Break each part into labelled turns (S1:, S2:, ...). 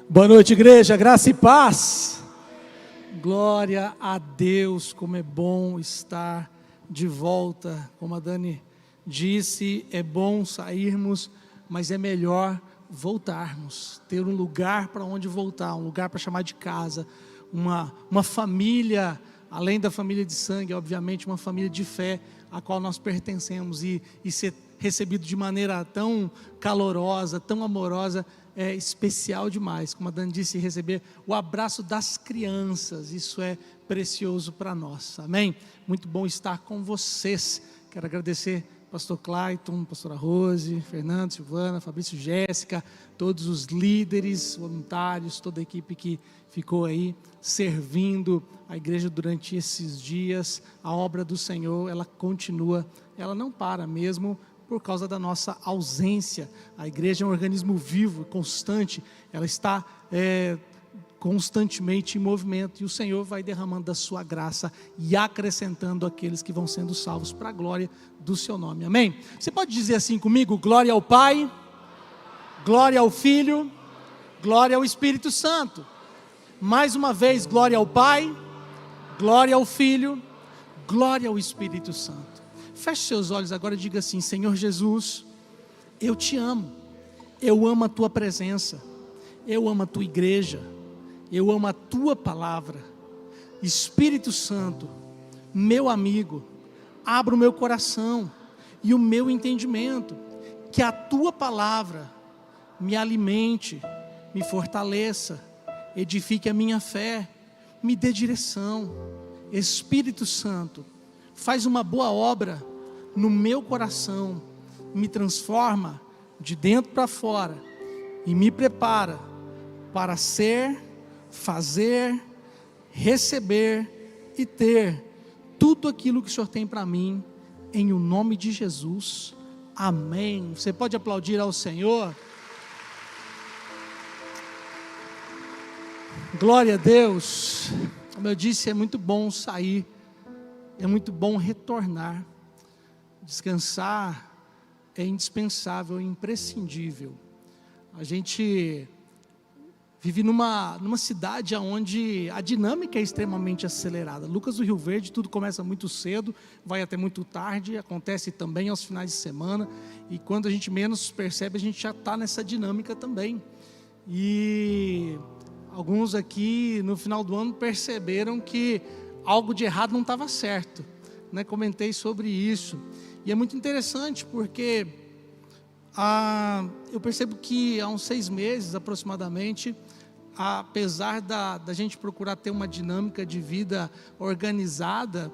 S1: Boa noite, igreja, graça e paz. Glória a Deus, como é bom estar de volta. Como a Dani disse, é bom sairmos, mas é melhor voltarmos, ter um lugar para onde voltar, um lugar para chamar de casa, uma família, além da família de sangue, obviamente, uma família de fé, a qual nós pertencemos, e ser recebido de maneira tão calorosa, tão amorosa, é especial demais. Como a Dani disse, receber o abraço das crianças, isso é precioso para nós, amém? Muito bom estar com vocês. Quero agradecer pastor Clayton, pastora Rose, Fernando, Silvana, Fabrício, Jéssica, todos os líderes, voluntários, toda a equipe que ficou aí servindo a igreja durante esses dias. A obra do Senhor, ela continua, ela não para mesmo por causa da nossa ausência. A igreja é um organismo vivo, constante, ela está constantemente em movimento, e o Senhor vai derramando da sua graça e acrescentando aqueles que vão sendo salvos para a glória do seu nome, amém? Você pode dizer assim comigo: glória ao Pai, glória ao Filho, glória ao Espírito Santo. Mais uma vez, glória ao Pai, glória ao Filho, glória ao Espírito Santo. Feche seus olhos agora e diga assim: Senhor Jesus, eu te amo, eu amo a tua presença, eu amo a tua igreja, eu amo a tua palavra. Espírito Santo, meu amigo, abra o meu coração e o meu entendimento, que a tua palavra me alimente, me fortaleça, edifique a minha fé, me dê direção. Espírito Santo, faz uma boa obra no meu coração, me transforma de dentro para fora e me prepara para ser, fazer, receber e ter tudo aquilo que o Senhor tem para mim, em o nome de Jesus, amém. Você pode aplaudir ao Senhor? Glória a Deus. Como eu disse, é muito bom sair, é muito bom retornar. Descansar é indispensável, é imprescindível. A gente vive numa cidade onde a dinâmica é extremamente acelerada. Lucas do Rio Verde, tudo começa muito cedo, vai até muito tarde, acontece também aos finais de semana, e quando a gente menos percebe, a gente já está nessa dinâmica também. E alguns aqui no final do ano perceberam que algo de errado não estava certo, né? Comentei sobre isso, e é muito interessante porque eu percebo que há uns 6 meses aproximadamente, apesar da gente procurar ter uma dinâmica de vida organizada,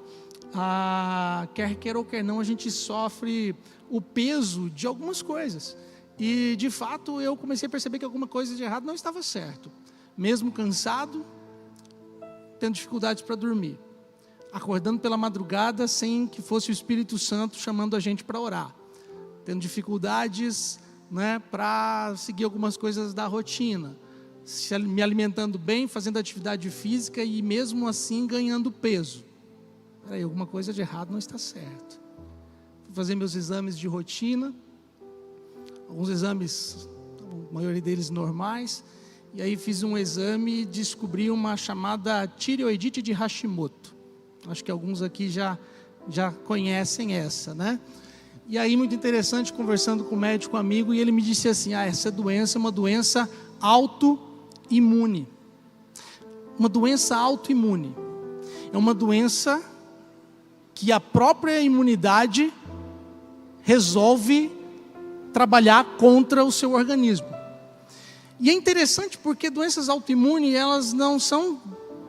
S1: quer queira ou quer não, a gente sofre o peso de algumas coisas, e de fato eu comecei a perceber que alguma coisa de errado não estava certo, mesmo cansado, tendo dificuldades para dormir, acordando pela madrugada sem que fosse o Espírito Santo chamando a gente para orar, tendo dificuldades, né, para seguir algumas coisas da rotina, me alimentando bem, fazendo atividade física e mesmo assim ganhando peso. Peraí, alguma coisa de errado não está certo. Fui fazer meus exames de rotina, alguns exames, a maioria deles normais, e aí fiz um exame e descobri uma chamada tireoidite de Hashimoto. Acho que alguns aqui já conhecem essa, né? E aí, muito interessante, conversando com o médico amigo, e ele me disse assim: essa doença é uma doença autoimune. Uma doença autoimune. É uma doença que a própria imunidade resolve trabalhar contra o seu organismo. E é interessante porque doenças autoimunes, elas não são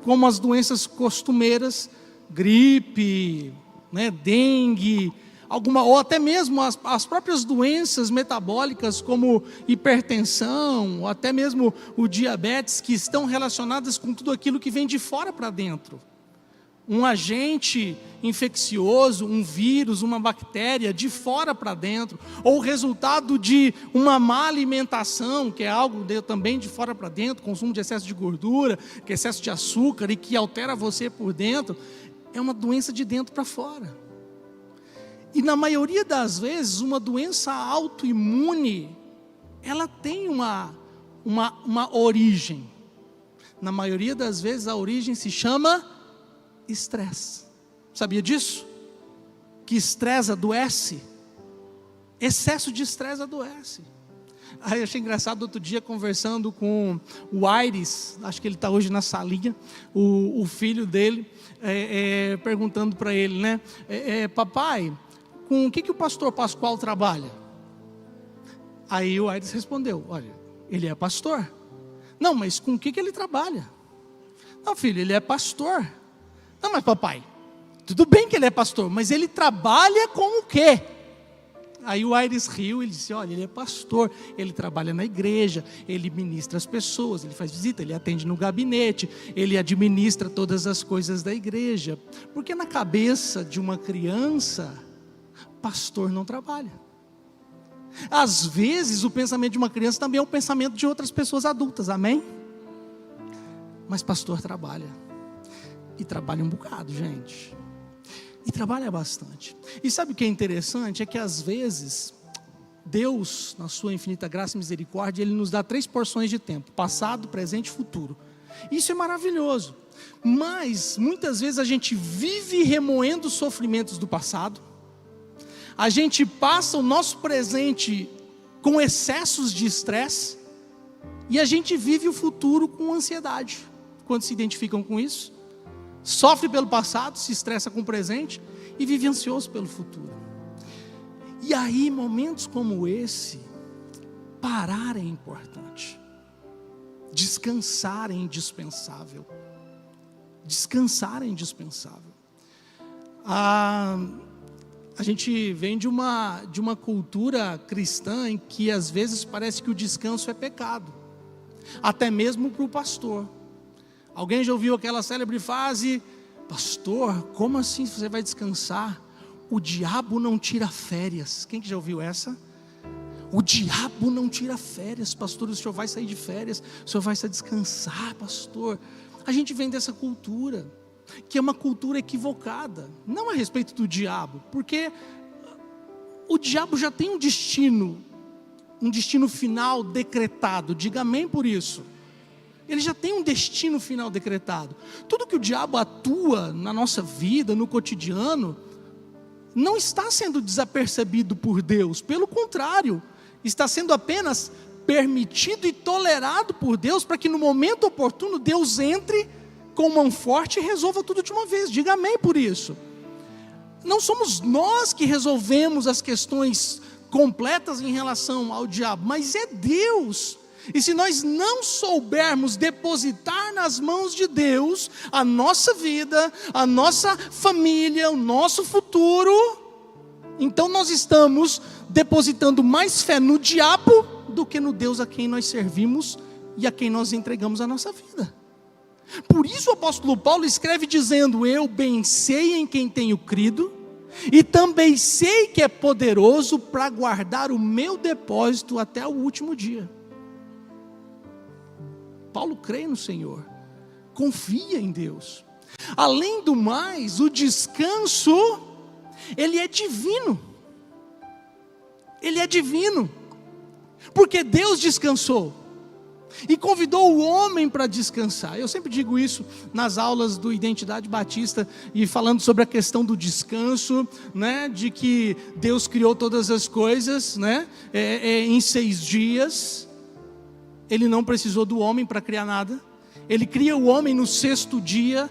S1: como as doenças costumeiras, gripe, né, dengue, ou até mesmo as próprias doenças metabólicas como hipertensão, ou até mesmo o diabetes, que estão relacionadas com tudo aquilo que vem de fora para dentro. Um agente infeccioso, um vírus, uma bactéria de fora para dentro, ou o resultado de uma má alimentação, que é algo também de fora para dentro, consumo de excesso de gordura, que é excesso de açúcar e que altera você por dentro, é uma doença de dentro para fora. E na maioria das vezes, uma doença autoimune, ela tem uma origem. Na maioria das vezes a origem se chama estresse. Sabia disso? Que estresse adoece. Excesso de estresse adoece. Aí eu achei engraçado outro dia conversando com o Aires, acho que ele está hoje na salinha, o filho dele, perguntando para ele, né? Papai, com o que o pastor Pascoal trabalha? Aí o Aires respondeu, olha, ele é pastor. Não, mas com o que ele trabalha? Não, filho, ele é pastor. Não, mas papai, tudo bem que ele é pastor, mas ele trabalha com o quê? Aí o Aires riu, ele disse, olha, ele é pastor, ele trabalha na igreja, ele ministra as pessoas, ele faz visita, ele atende no gabinete, ele administra todas as coisas da igreja. Porque na cabeça de uma criança, pastor não trabalha. Às vezes o pensamento de uma criança também é o pensamento de outras pessoas adultas, amém? Mas pastor trabalha, e trabalha um bocado, gente. E trabalha bastante. E sabe o que é interessante? É que às vezes, Deus, na sua infinita graça e misericórdia, Ele nos dá 3 porções de tempo: passado, presente e futuro. Isso é maravilhoso. Mas, muitas vezes a gente vive remoendo os sofrimentos do passado. A gente passa o nosso presente com excessos de estresse. E a gente vive o futuro com ansiedade. Quantos se identificam com isso? Sofre pelo passado, se estressa com o presente e vive ansioso pelo futuro. E aí, momentos como esse, parar é importante. Descansar é indispensável. Descansar é indispensável. A gente vem de uma cultura cristã em que às vezes parece que o descanso é pecado. Até mesmo para o pastor. Alguém já ouviu aquela célebre frase: pastor, como assim você vai descansar? O diabo não tira férias. Quem que já ouviu essa? O diabo não tira férias, pastor, o senhor vai sair de férias, o senhor vai sair descansar, pastor. A gente vem dessa cultura, que é uma cultura equivocada, não a respeito do diabo, porque o diabo já tem um destino final decretado, diga amém por isso. Ele já tem um destino final decretado. Tudo que o diabo atua na nossa vida, no cotidiano, não está sendo desapercebido por Deus. Pelo contrário, está sendo apenas permitido e tolerado por Deus, para que no momento oportuno Deus entre com mão forte e resolva tudo de uma vez. Diga amém por isso. Não somos nós que resolvemos as questões completas em relação ao diabo, mas é Deus. E se nós não soubermos depositar nas mãos de Deus a nossa vida, a nossa família, o nosso futuro, então nós estamos depositando mais fé no diabo do que no Deus a quem nós servimos e a quem nós entregamos a nossa vida. Por isso o apóstolo Paulo escreve dizendo: eu bem sei em quem tenho crido, e também sei que é poderoso para guardar o meu depósito até o último dia. Paulo crê no Senhor, confia em Deus. Além do mais, o descanso, ele é divino. Ele é divino, porque Deus descansou e convidou o homem para descansar. Eu sempre digo isso nas aulas do Identidade Batista, e falando sobre a questão do descanso, né, de que Deus criou todas as coisas, né, em 6 dias. Ele não precisou do homem para criar nada. Ele cria o homem no 6º dia.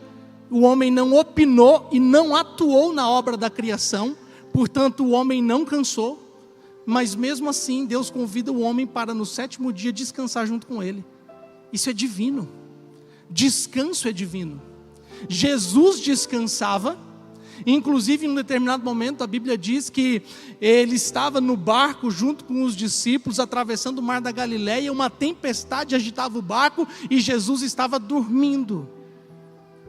S1: O homem não opinou e não atuou na obra da criação. Portanto, o homem não cansou. Mas mesmo assim, Deus convida o homem para no 7º dia descansar junto com ele. Isso é divino. Descanso é divino. Jesus descansava. Inclusive, em um determinado momento, a Bíblia diz que ele estava no barco junto com os discípulos, atravessando o mar da Galileia. Uma tempestade agitava o barco e Jesus estava dormindo,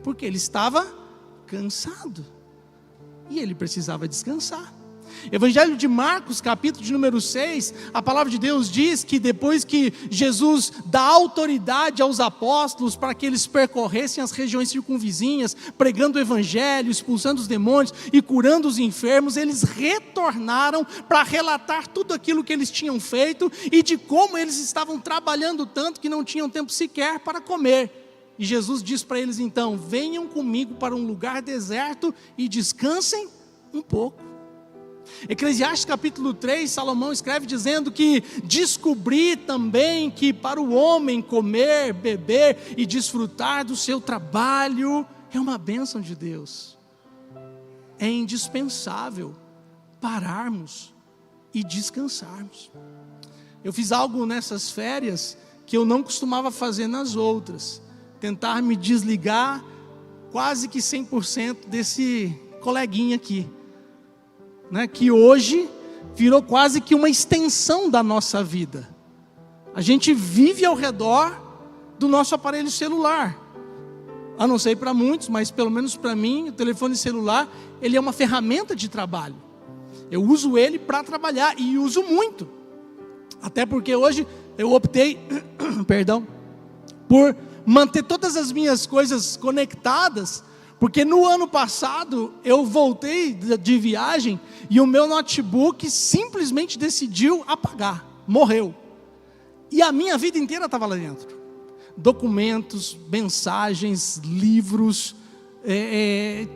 S1: porque ele estava cansado e ele precisava descansar. Evangelho de Marcos, capítulo de número 6, a palavra de Deus diz que depois que Jesus dá autoridade aos apóstolos para que eles percorressem as regiões circunvizinhas, pregando o evangelho, expulsando os demônios e curando os enfermos, eles retornaram para relatar tudo aquilo que eles tinham feito e de como eles estavam trabalhando tanto que não tinham tempo sequer para comer. E Jesus diz para eles então: venham comigo para um lugar deserto e descansem um pouco. Eclesiastes capítulo 3, Salomão escreve dizendo que descobri também que para o homem comer, beber e desfrutar do seu trabalho é uma bênção de Deus. É indispensável pararmos e descansarmos. Eu fiz algo nessas férias que eu não costumava fazer nas outras: tentar me desligar quase que 100% desse coleguinha aqui, né, que hoje virou quase que uma extensão da nossa vida. A gente vive ao redor do nosso aparelho celular. Eu não sei para muitos, mas pelo menos para mim, o telefone celular, ele é uma ferramenta de trabalho. Eu uso ele para trabalhar e uso muito. Até porque hoje eu optei, por manter todas as minhas coisas conectadas, porque no ano passado eu voltei de viagem e o meu notebook simplesmente decidiu apagar, morreu. E a minha vida inteira estava lá dentro. Documentos, mensagens, livros,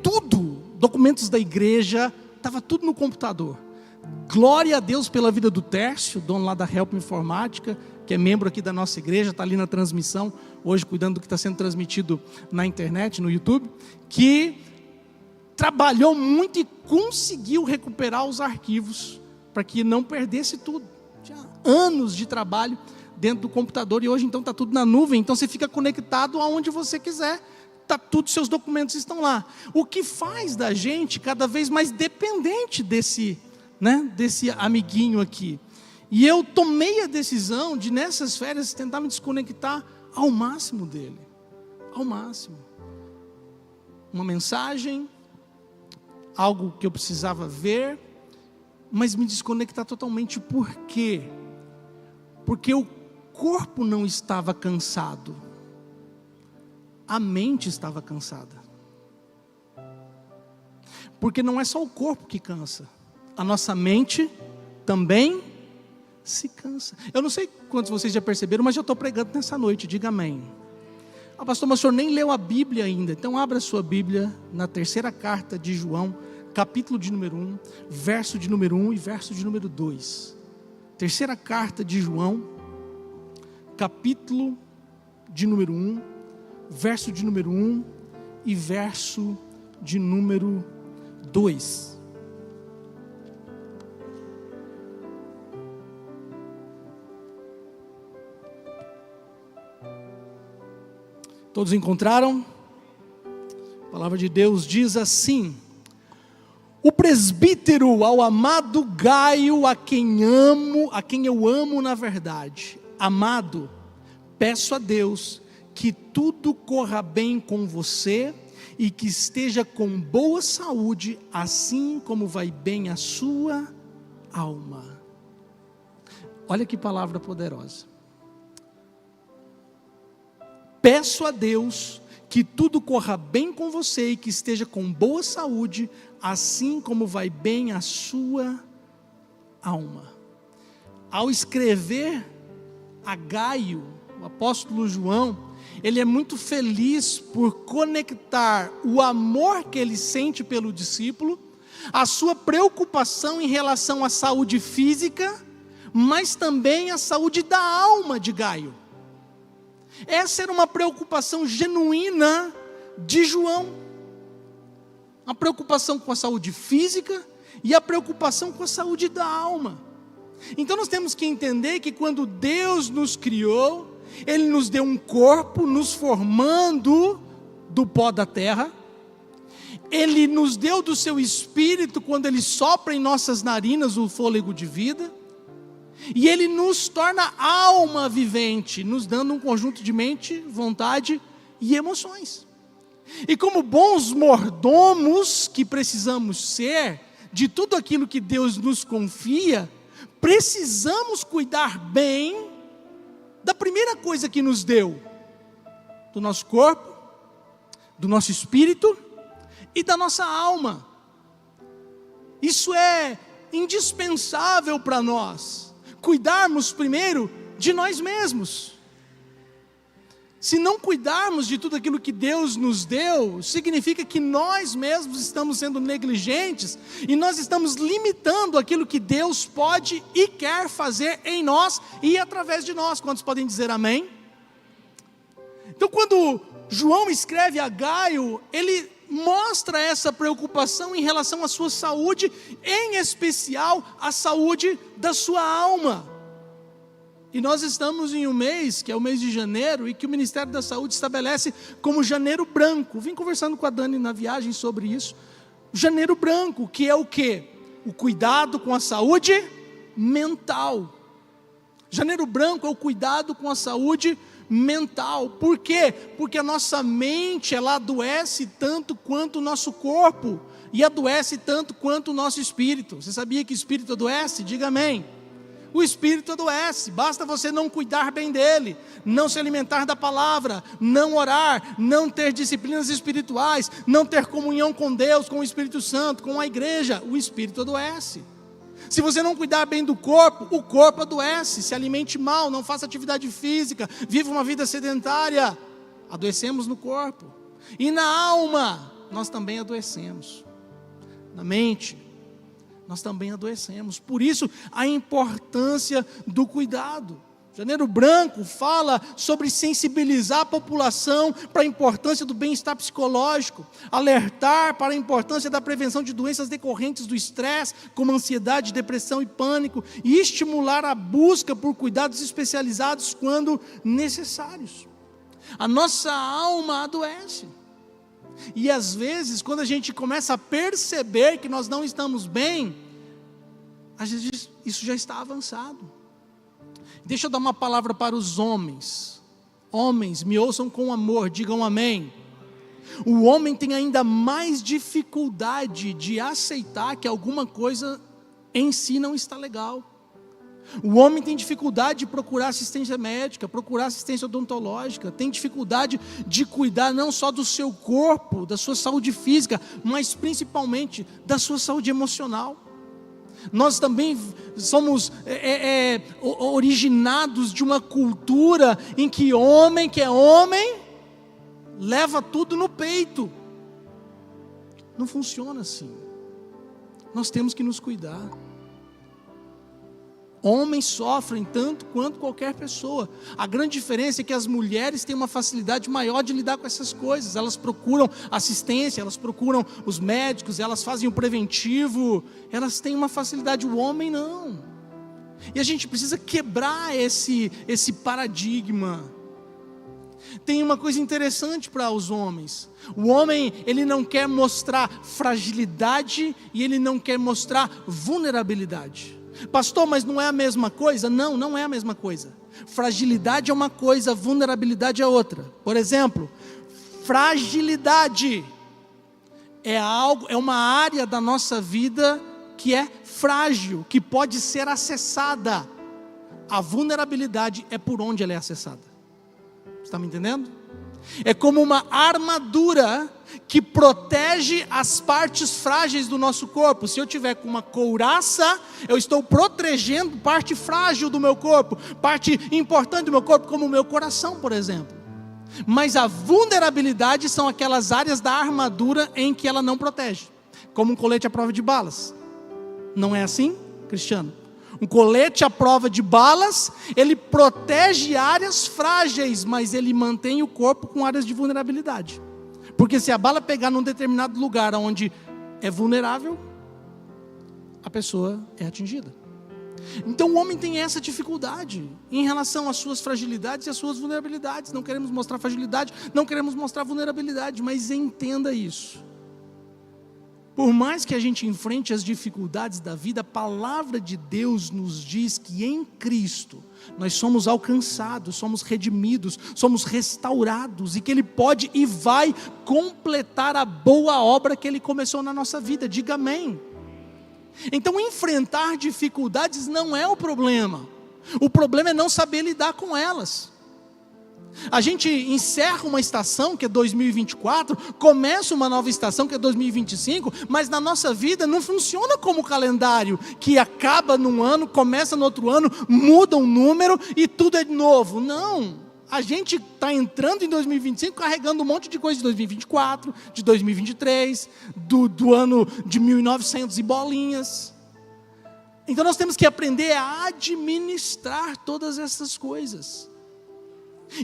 S1: tudo, documentos da igreja, estava tudo no computador. Glória a Deus pela vida do Tércio, dono lá da Help Informática, que é membro aqui da nossa igreja, está ali na transmissão, hoje cuidando do que está sendo transmitido na internet, no YouTube, que trabalhou muito e conseguiu recuperar os arquivos, para que não perdesse tudo. Tinha anos de trabalho dentro do computador, e hoje então está tudo na nuvem, então você fica conectado aonde você quiser, todos os seus documentos estão lá. O que faz da gente cada vez mais dependente desse amiguinho aqui. E eu tomei a decisão de, nessas férias, tentar me desconectar ao máximo dele. Ao máximo. Uma mensagem, algo que eu precisava ver, mas me desconectar totalmente. Por quê? Porque o corpo não estava cansado. A mente estava cansada. Porque não é só o corpo que cansa. A nossa mente também se cansa. Eu não sei quantos vocês já perceberam, mas eu estou pregando nessa noite, diga amém. Pastor, mas o senhor nem leu a Bíblia ainda. Então abra a sua Bíblia na terceira carta de João, capítulo de número 1, verso de número 1 e verso de número 2. Terceira carta de João, capítulo de número 1, verso de número 1 e verso de número 2. Todos encontraram? A palavra de Deus diz assim: o presbítero ao amado Gaio, a quem eu amo na verdade. Amado, peço a Deus que tudo corra bem com você e que esteja com boa saúde, assim como vai bem a sua alma. Olha que palavra poderosa. Peço a Deus que tudo corra bem com você e que esteja com boa saúde, assim como vai bem a sua alma. Ao escrever a Gaio, o apóstolo João, ele é muito feliz por conectar o amor que ele sente pelo discípulo, a sua preocupação em relação à saúde física, mas também a saúde da alma de Gaio. Essa era uma preocupação genuína de João. A preocupação com a saúde física e a preocupação com a saúde da alma. Então nós temos que entender que quando Deus nos criou, Ele nos deu um corpo, nos formando do pó da terra. Ele nos deu do seu Espírito quando Ele sopra em nossas narinas o fôlego de vida. E Ele nos torna alma vivente, nos dando um conjunto de mente, vontade e emoções. E como bons mordomos que precisamos ser de tudo aquilo que Deus nos confia, precisamos cuidar bem da primeira coisa que nos deu: do nosso corpo, do nosso espírito e da nossa alma. Isso é indispensável para nós, cuidarmos primeiro de nós mesmos. Se não cuidarmos de tudo aquilo que Deus nos deu, significa que nós mesmos estamos sendo negligentes e nós estamos limitando aquilo que Deus pode e quer fazer em nós e através de nós. Quantos podem dizer amém? Então, quando João escreve a Gaio, ele mostra essa preocupação em relação à sua saúde, em especial a saúde da sua alma. E nós estamos em um mês, que é o mês de janeiro, e que o Ministério da Saúde estabelece como janeiro branco. Vim conversando com a Dani na viagem sobre isso. Janeiro branco, que é o quê? O cuidado com a saúde mental. Janeiro branco é o cuidado com a saúde mental. Por quê? Porque a nossa mente, ela adoece tanto quanto o nosso corpo, e adoece tanto quanto o nosso espírito. Você sabia que o espírito adoece? Diga amém. O espírito adoece, basta você não cuidar bem dele, não se alimentar da palavra, não orar, não ter disciplinas espirituais, não ter comunhão com Deus, com o Espírito Santo, com a igreja, o espírito adoece. Se você não cuidar bem do corpo, o corpo adoece. Se alimente mal, não faça atividade física, viva uma vida sedentária, adoecemos no corpo. E na alma, nós também adoecemos. Na mente, nós também adoecemos. Por isso, a importância do cuidado. Janeiro Branco fala sobre sensibilizar a população para a importância do bem-estar psicológico, alertar para a importância da prevenção de doenças decorrentes do estresse, como ansiedade, depressão e pânico, e estimular a busca por cuidados especializados quando necessários. A nossa alma adoece. E às vezes, quando a gente começa a perceber que nós não estamos bem, às vezes isso já está avançado. Deixa eu dar uma palavra para os homens. Homens, me ouçam com amor, digam amém. O homem tem ainda mais dificuldade de aceitar que alguma coisa em si não está legal. O homem tem dificuldade de procurar assistência médica, procurar assistência odontológica, tem dificuldade de cuidar não só do seu corpo, da sua saúde física, mas principalmente da sua saúde emocional. Nós também somos originados de uma cultura em que homem que é homem, leva tudo no peito. Não funciona assim. Nós temos que nos cuidar. Homens sofrem tanto quanto qualquer pessoa. A grande diferença é que as mulheres têm uma facilidade maior de lidar com essas coisas. Elas procuram assistência, elas procuram os médicos, elas fazem o preventivo. Elas têm uma facilidade, o homem não. E a gente precisa quebrar esse paradigma. Tem uma coisa interessante para os homens. O homem, ele não quer mostrar fragilidade e ele não quer mostrar vulnerabilidade. Pastor, mas não é a mesma coisa? Não, não é a mesma coisa. Fragilidade é uma coisa, vulnerabilidade é outra. Por exemplo, fragilidade é uma área da nossa vida que é frágil, que pode ser acessada. A vulnerabilidade é por onde ela é acessada. Você está me entendendo? É como uma armadura que protege as partes frágeis do nosso corpo. Se eu tiver com uma couraça, eu estou protegendo parte frágil do meu corpo, parte importante do meu corpo, como o meu coração, por exemplo. Mas a vulnerabilidade são aquelas áreas da armadura em que ela não protege, como um colete à prova de balas. Não é assim, Cristiano? Um colete à prova de balas, ele protege áreas frágeis, mas ele mantém o corpo com áreas de vulnerabilidade. Porque se a bala pegar num determinado lugar onde é vulnerável, a pessoa é atingida. Então o homem tem essa dificuldade em relação às suas fragilidades e às suas vulnerabilidades. Não queremos mostrar fragilidade, não queremos mostrar vulnerabilidade, mas entenda isso. Por mais que a gente enfrente as dificuldades da vida, a palavra de Deus nos diz que em Cristo nós somos alcançados, somos redimidos, somos restaurados e que Ele pode e vai completar a boa obra que Ele começou na nossa vida. Diga amém. Então, enfrentar dificuldades não é o problema é não saber lidar com elas. A gente encerra uma estação que é 2024, começa uma nova estação que é 2025, mas na nossa vida não funciona como o calendário, que acaba num ano, começa no outro ano, muda um número e tudo é novo. Não, a gente está entrando em 2025 carregando um monte de coisa de 2024, de 2023, do ano de 1900 e bolinhas. Então nós temos que aprender a administrar todas essas coisas.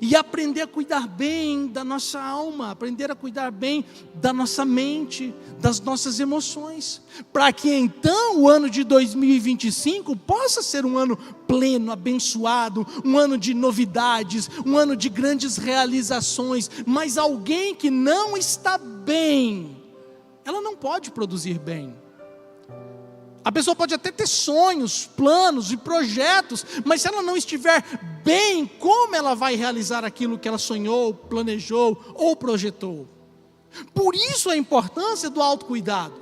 S1: E aprender a cuidar bem da nossa alma, aprender a cuidar bem da nossa mente, das nossas emoções, para que então o ano de 2025 possa ser um ano pleno, abençoado, um ano de novidades, um ano de grandes realizações. Mas alguém que não está bem, ela não pode produzir bem. A pessoa pode até ter sonhos, planos e projetos, mas se ela não estiver bem, como ela vai realizar aquilo que ela sonhou, planejou ou projetou? Por isso a importância do autocuidado.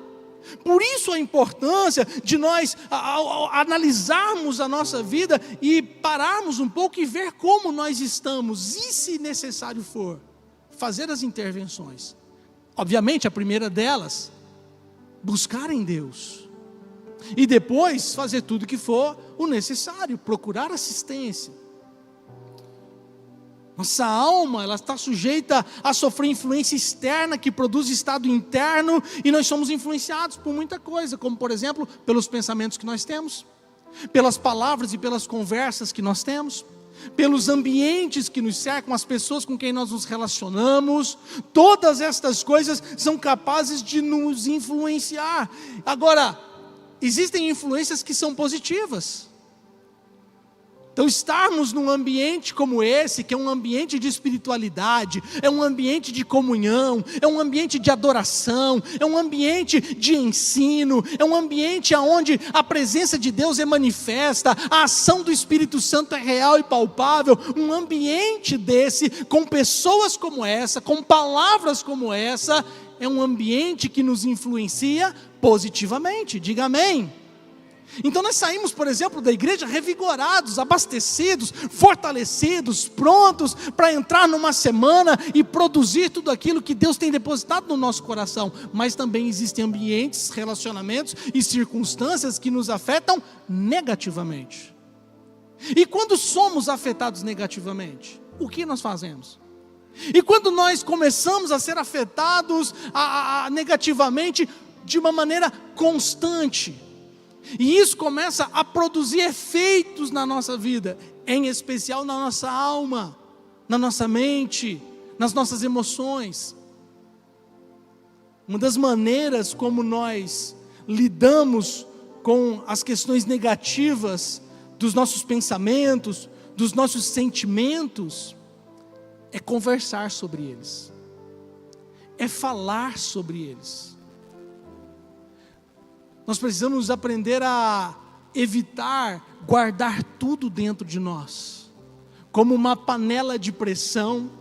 S1: Por isso a importância de nós analisarmos a nossa vida e pararmos um pouco e ver como nós estamos. E se necessário for, fazer as intervenções. Obviamente a primeira delas, buscar em Deus. E depois fazer tudo que for o necessário, procurar assistência. Nossa alma, ela está sujeita a sofrer influência externa que produz estado interno, e nós somos influenciados por muita coisa, como por exemplo, pelos pensamentos que nós temos, pelas palavras e pelas conversas que nós temos, pelos ambientes que nos cercam, as pessoas com quem nós nos relacionamos. Todas estas coisas são capazes de nos influenciar. Agora, existem influências que são positivas. Então, estarmos num ambiente como esse, que é um ambiente de espiritualidade, é um ambiente de comunhão, é um ambiente de adoração, é um ambiente de ensino, é um ambiente onde a presença de Deus é manifesta, a ação do Espírito Santo é real e palpável. Um ambiente desse, com pessoas como essa, com palavras como essa, é um ambiente que nos influencia positivamente. Diga amém. Então nós saímos, por exemplo, da igreja revigorados, abastecidos, fortalecidos, prontos para entrar numa semana e produzir tudo aquilo que Deus tem depositado no nosso coração. Mas também existem ambientes, relacionamentos e circunstâncias que nos afetam negativamente. E quando somos afetados negativamente, o que nós fazemos? E quando nós começamos a ser afetados negativamente de uma maneira constante, e isso começa a produzir efeitos na nossa vida, em especial na nossa alma, na nossa mente, nas nossas emoções. Uma das maneiras como nós lidamos com as questões negativas dos nossos pensamentos, dos nossos sentimentos, é conversar sobre eles, é falar sobre eles. Nós precisamos aprender a evitar guardar tudo dentro de nós, como uma panela de pressão,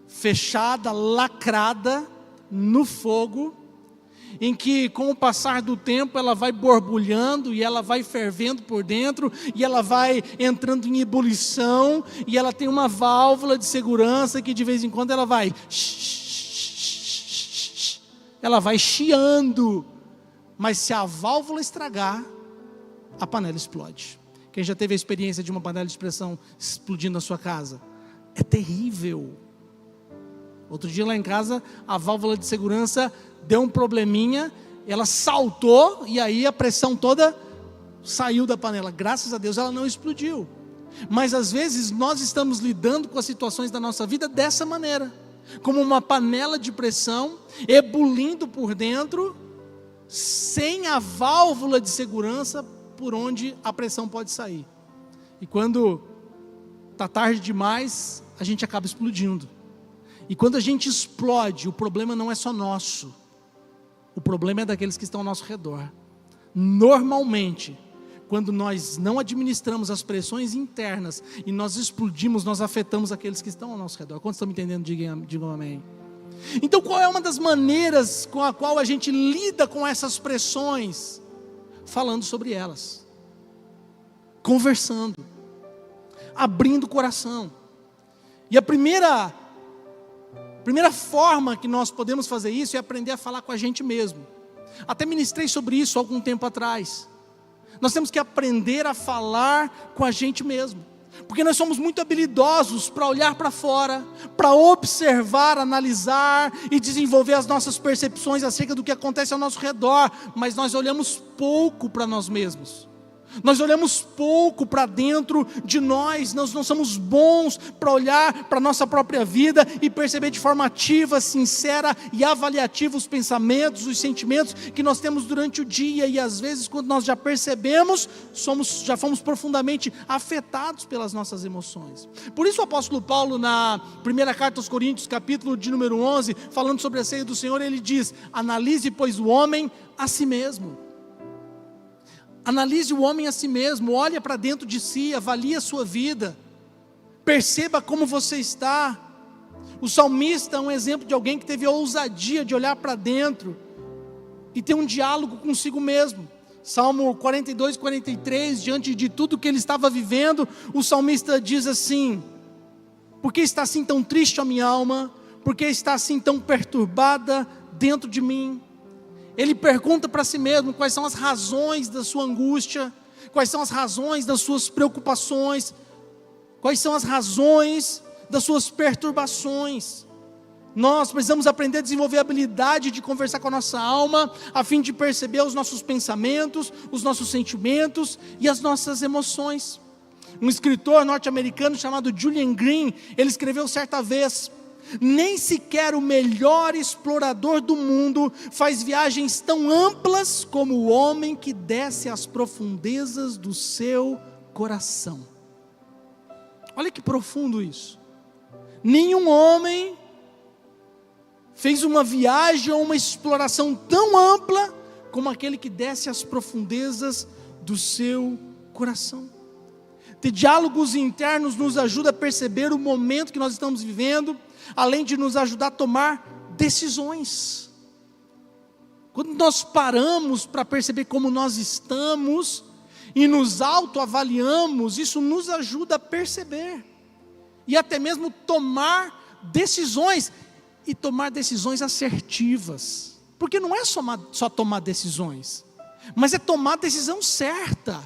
S1: fechada, lacrada, no fogo, em que com o passar do tempo ela vai borbulhando, e ela vai fervendo por dentro, e ela vai entrando em ebulição, e ela tem uma válvula de segurança que de vez em quando ela vai chiando. Mas se a válvula estragar, a panela explode. Quem já teve a experiência de uma panela de pressão explodindo na sua casa? É terrível. Outro dia lá em casa, a válvula de segurança deu um probleminha, ela saltou e aí a pressão toda saiu da panela. Graças a Deus ela não explodiu. Mas às vezes nós estamos lidando com as situações da nossa vida dessa maneira, como uma panela de pressão, ebulindo por dentro, sem a válvula de segurança por onde a pressão pode sair. E quando está tarde demais, a gente acaba explodindo. E quando a gente explode, o problema não é só nosso, o problema é daqueles que estão ao nosso redor. Normalmente, quando nós não administramos as pressões internas e nós explodimos, nós afetamos aqueles que estão ao nosso redor. Quantos estão me entendendo? Digam amém. Então qual é uma das maneiras com a qual a gente lida com essas pressões? falando sobre elas, conversando, abrindo o coração. E a primeira forma que nós podemos fazer isso é aprender a falar com a gente mesmo. Até ministrei sobre isso há algum tempo atrás. Nós temos que aprender a falar com a gente mesmo, porque nós somos muito habilidosos para olhar para fora, para observar, analisar e desenvolver as nossas percepções acerca do que acontece ao nosso redor, mas nós olhamos pouco para nós mesmos. Nós olhamos pouco para dentro de nós não somos bons para olhar para a nossa própria vida e perceber de forma ativa, sincera e avaliativa os pensamentos, os sentimentos que nós temos durante o dia, e às vezes quando nós já percebemos, já fomos profundamente afetados pelas nossas emoções. Por isso o apóstolo Paulo, na primeira carta aos Coríntios, capítulo de número 11, falando sobre a ceia do Senhor, ele diz: analise, pois, o homem a si mesmo. Analise o homem a si mesmo, olha para dentro de si, avalie a sua vida, perceba como você está. O salmista é um exemplo de alguém que teve a ousadia de olhar para dentro e ter um diálogo consigo mesmo. Salmo 42, 43, diante de tudo que ele estava vivendo, o salmista diz assim: por que está assim tão triste a minha alma? Por que está assim tão perturbada dentro de mim? Ele pergunta para si mesmo quais são as razões da sua angústia, quais são as razões das suas preocupações, quais são as razões das suas perturbações. Nós precisamos aprender a desenvolver a habilidade de conversar com a nossa alma, a fim de perceber os nossos pensamentos, os nossos sentimentos e as nossas emoções. Um escritor norte-americano chamado Julian Green, ele escreveu certa vez: nem sequer o melhor explorador do mundo faz viagens tão amplas como o homem que desce às profundezas do seu coração. Olha que profundo isso. Nenhum homem fez uma viagem ou uma exploração tão ampla como aquele que desce às profundezas do seu coração. Ter diálogos internos nos ajuda a perceber o momento que nós estamos vivendo, além de nos ajudar a tomar decisões. Quando nós paramos para perceber como nós estamos e nos autoavaliamos, isso nos ajuda a perceber e até mesmo tomar decisões, e tomar decisões assertivas, porque não é só tomar decisões, mas é tomar a decisão certa.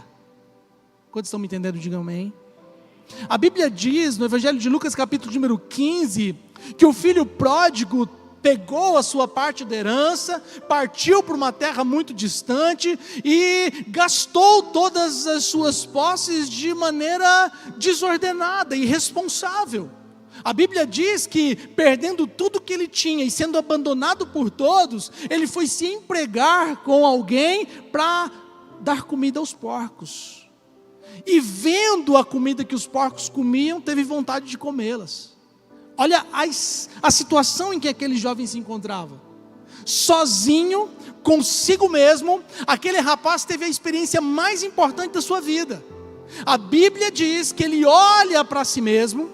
S1: Quantos estão me entendendo? Digam amém. A Bíblia diz no Evangelho de Lucas, capítulo número 15, que o filho pródigo pegou a sua parte da herança, partiu para uma terra muito distante e gastou todas as suas posses de maneira desordenada e irresponsável. A Bíblia diz que, perdendo tudo que ele tinha e sendo abandonado por todos, ele foi se empregar com alguém para dar comida aos porcos. E vendo a comida que os porcos comiam, teve vontade de comê-las. Olha a situação em que aquele jovem se encontrava. Sozinho, consigo mesmo, aquele rapaz teve a experiência mais importante da sua vida. A Bíblia diz que ele olha para si mesmo,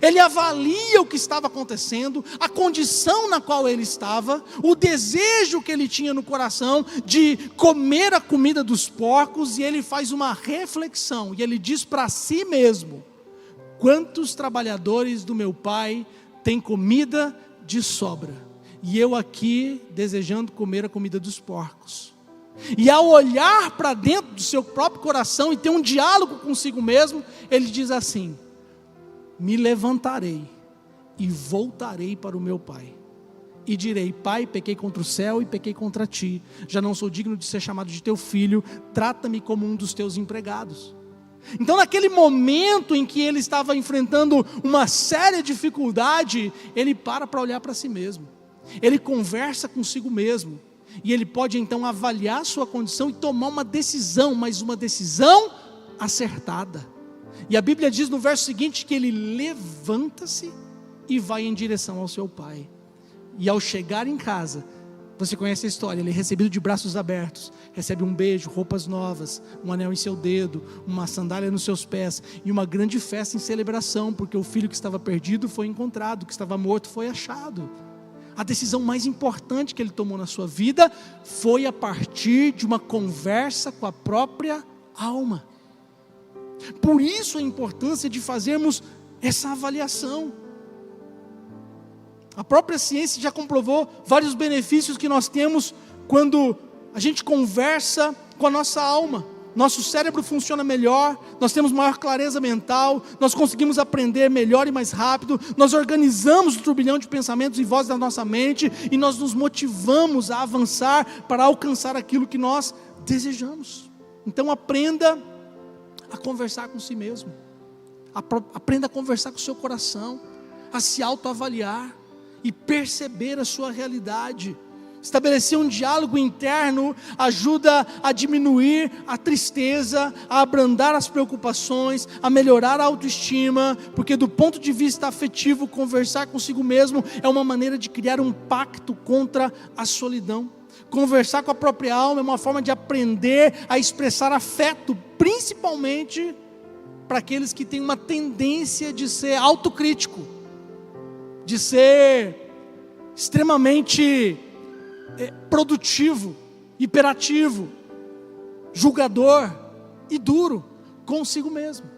S1: ele avalia o que estava acontecendo, a condição na qual ele estava, o desejo que ele tinha no coração de comer a comida dos porcos, e ele faz uma reflexão, e ele diz para si mesmo: quantos trabalhadores do meu pai têm comida de sobra, e eu aqui desejando comer a comida dos porcos. E ao olhar para dentro do seu próprio coração e ter um diálogo consigo mesmo, ele diz assim: me levantarei e voltarei para o meu pai, e direi: pai, pequei contra o céu e pequei contra ti, já não sou digno de ser chamado de teu filho, trata-me como um dos teus empregados. Então, naquele momento em que ele estava enfrentando uma séria dificuldade, ele para olhar para si mesmo, ele conversa consigo mesmo, e ele pode então avaliar a sua condição e tomar uma decisão, mas uma decisão acertada. E a Bíblia diz no verso seguinte que ele levanta-se e vai em direção ao seu pai. E ao chegar em casa, você conhece a história, ele é recebido de braços abertos, recebe um beijo, roupas novas, um anel em seu dedo, uma sandália nos seus pés, e uma grande festa em celebração, porque o filho que estava perdido foi encontrado, que estava morto foi achado. a decisão mais importante que ele tomou na sua vida foi a partir de uma conversa com a própria alma. Por isso a importância de fazermos essa avaliação. A própria ciência já comprovou vários benefícios que nós temos quando a gente conversa com a nossa alma. Nosso cérebro funciona melhor, nós temos maior clareza mental, nós conseguimos aprender melhor e mais rápido, nós organizamos o turbilhão de pensamentos e vozes da nossa mente e nós nos motivamos a avançar para alcançar aquilo que nós desejamos. Então aprenda a conversar com si mesmo, aprenda a conversar com o seu coração, a se autoavaliar e perceber a sua realidade. Estabelecer um diálogo interno ajuda a diminuir a tristeza, a abrandar as preocupações, a melhorar a autoestima, porque do ponto de vista afetivo, conversar consigo mesmo é uma maneira de criar um pacto contra a solidão. Conversar com a própria alma é uma forma de aprender a expressar afeto, principalmente para aqueles que têm uma tendência de ser autocrítico, de ser extremamente produtivo, hiperativo, julgador e duro consigo mesmo.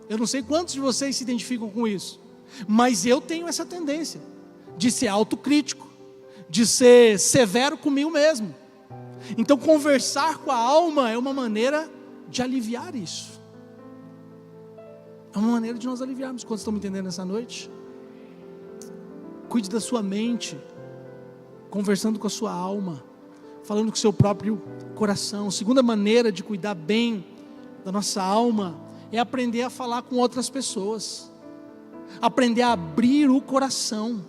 S1: Eu não sei quantos de vocês se identificam com isso, mas eu tenho essa tendência de ser autocrítico, de ser severo comigo mesmo. Então conversar com a alma é uma maneira de aliviar isso. É uma maneira de nós aliviarmos. Quantos estão me entendendo essa noite? Cuide da sua mente, conversando com a sua alma, falando com o seu próprio coração. Segunda maneira de cuidar bem da nossa alma é aprender a falar com outras pessoas, aprender a abrir o coração,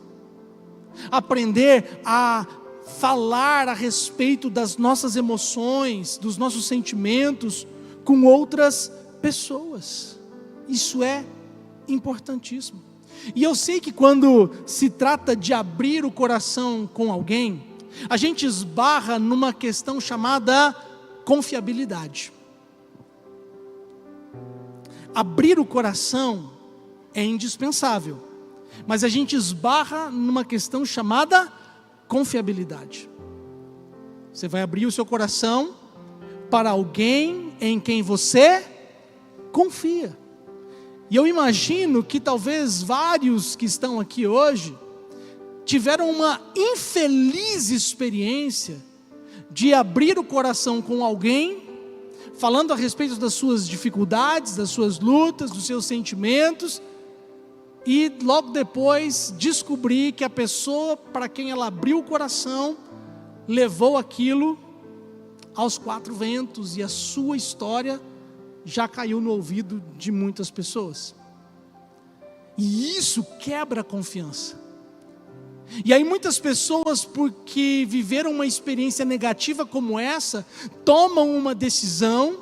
S1: aprender a falar a respeito das nossas emoções, dos nossos sentimentos com outras pessoas. Isso é importantíssimo. E eu sei que quando se trata de abrir o coração com alguém, a gente esbarra numa questão chamada confiabilidade. Abrir o coração é indispensável, mas a gente esbarra numa questão chamada confiabilidade. Você vai abrir o seu coração para alguém em quem você confia. E eu imagino que talvez vários que estão aqui hoje tiveram uma infeliz experiência de abrir o coração com alguém, falando a respeito das suas dificuldades, das suas lutas, dos seus sentimentos, e logo depois descobrir que a pessoa para quem ela abriu o coração levou aquilo aos quatro ventos e a sua história já caiu no ouvido de muitas pessoas. E isso quebra a confiança. E aí muitas pessoas, porque viveram uma experiência negativa como essa, tomam uma decisão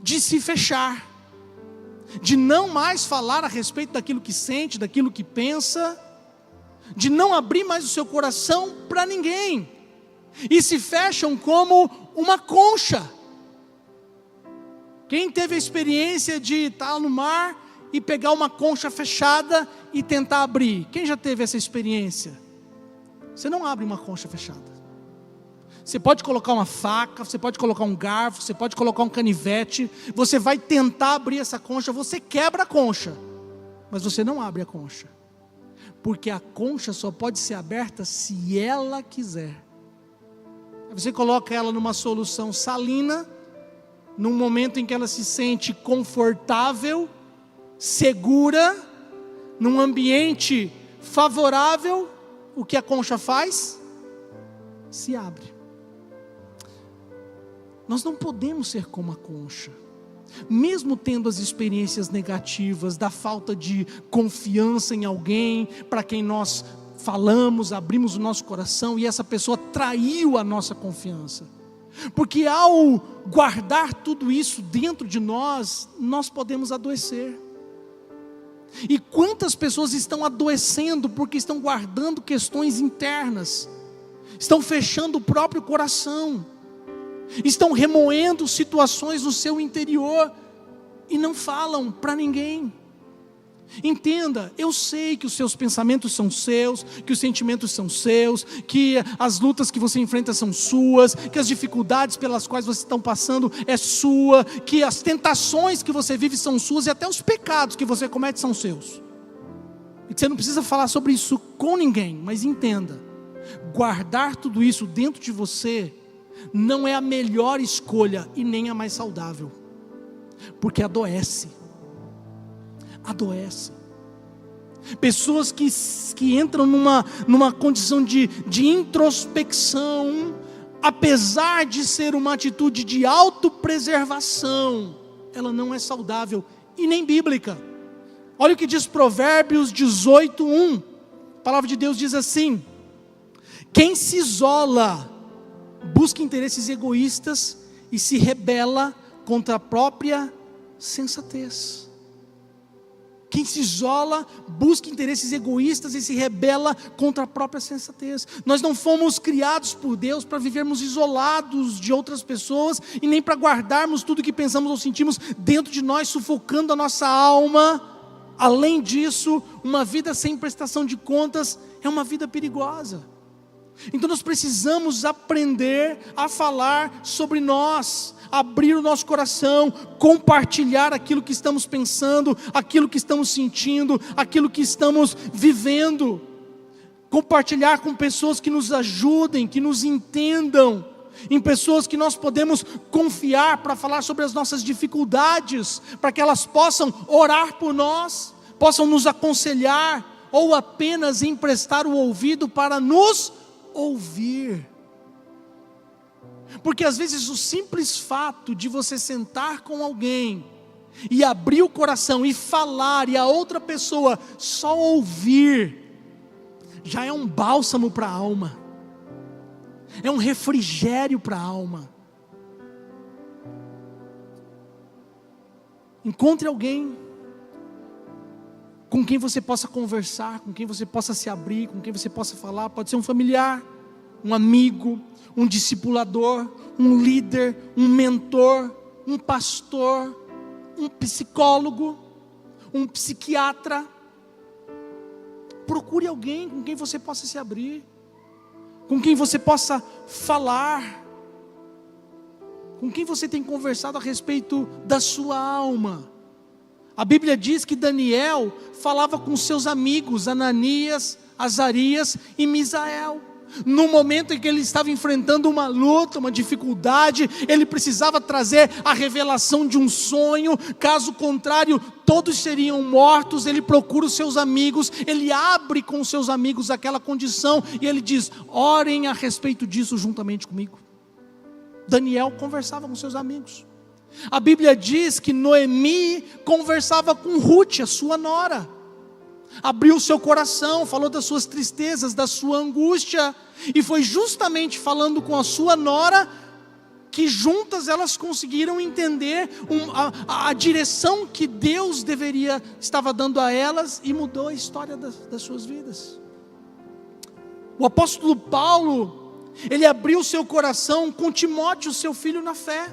S1: de se fechar, de não mais falar a respeito daquilo que sente, daquilo que pensa, de não abrir mais o seu coração para ninguém, e se fecham como uma concha. Quem teve a experiência de estar no mar e pegar uma concha fechada e tentar abrir? Quem já teve essa experiência? Você não abre uma concha fechada. Você pode colocar uma faca, você pode colocar um garfo, você pode colocar um canivete, você vai tentar abrir essa concha, você quebra a concha, mas você não abre a concha, porque a concha só pode ser aberta se ela quiser. Você coloca ela numa solução salina, num momento em que ela se sente confortável, segura, num ambiente favorável, o que a concha faz? Se abre. Nós não podemos ser como a concha, mesmo tendo as experiências negativas, da falta de confiança em alguém, para quem nós falamos, abrimos o nosso coração, e essa pessoa traiu a nossa confiança. Porque ao guardar tudo isso dentro de nós, nós podemos adoecer. E quantas pessoas estão adoecendo porque estão guardando questões internas, estão fechando o próprio coração, estão remoendo situações no seu interior e não falam para ninguém. Entenda, eu sei que os seus pensamentos são seus, que os sentimentos são seus, que as lutas que você enfrenta são suas, que as dificuldades pelas quais você está passando é sua, que as tentações que você vive são suas e até os pecados que você comete são seus. E que você não precisa falar sobre isso com ninguém, mas entenda, guardar tudo isso dentro de você não é a melhor escolha e nem a mais saudável, porque adoece. Pessoas que entram numa condição de introspecção, apesar de ser uma atitude de autopreservação, ela não é saudável e nem bíblica. Olha o que diz Provérbios 18:1. A palavra de Deus diz assim: quem se isola busca interesses egoístas e se rebela contra a própria sensatez. Quem se isola busca interesses egoístas e se rebela contra a própria sensatez. Nós não fomos criados por Deus para vivermos isolados de outras pessoas e nem para guardarmos tudo que pensamos ou sentimos dentro de nós, sufocando a nossa alma. Além disso, uma vida sem prestação de contas é uma vida perigosa. Então nós precisamos aprender a falar sobre nós, abrir o nosso coração, compartilhar aquilo que estamos pensando, aquilo que estamos sentindo, aquilo que estamos vivendo. Compartilhar com pessoas que nos ajudem, que nos entendam, em pessoas que nós podemos confiar para falar sobre as nossas dificuldades, para que elas possam orar por nós, possam nos aconselhar, ou apenas emprestar o ouvido para nos ouvir. Porque às vezes o simples fato de você sentar com alguém e abrir o coração e falar, e a outra pessoa só ouvir, já é um bálsamo para a alma, é um refrigério para a alma. Encontre alguém com quem você possa conversar, com quem você possa se abrir, com quem você possa falar. Pode ser um familiar, um amigo, um discipulador, um líder, um mentor, um pastor, um psicólogo, um psiquiatra. Procure alguém com quem você possa se abrir, com quem você possa falar, com quem você tem conversado a respeito da sua alma. A Bíblia diz que Daniel falava com seus amigos Ananias, Azarias e Misael. No momento em que ele estava enfrentando uma luta, uma dificuldade, ele precisava trazer a revelação de um sonho, caso contrário, todos seriam mortos. Ele procura os seus amigos, ele abre com os seus amigos aquela condição, e ele diz: orem a respeito disso juntamente comigo. Daniel conversava com seus amigos. A Bíblia diz que Noemi conversava com Ruth, a sua nora. Abriu o seu coração, falou das suas tristezas, da sua angústia, e foi justamente falando com a sua nora que juntas elas conseguiram entender a direção que Deus estava dando a elas, e mudou a história das suas vidas. O apóstolo Paulo, ele abriu o seu coração com Timóteo, seu filho na fé.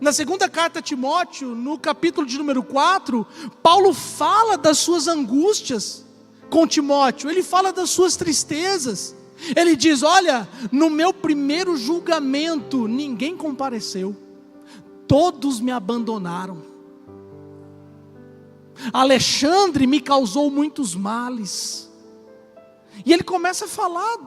S1: Na segunda carta a Timóteo, no capítulo de número 4, Paulo fala das suas angústias com Timóteo, ele fala das suas tristezas. Ele diz: olha, no meu primeiro julgamento ninguém compareceu, todos me abandonaram. Alexandre me causou muitos males. E ele começa a falar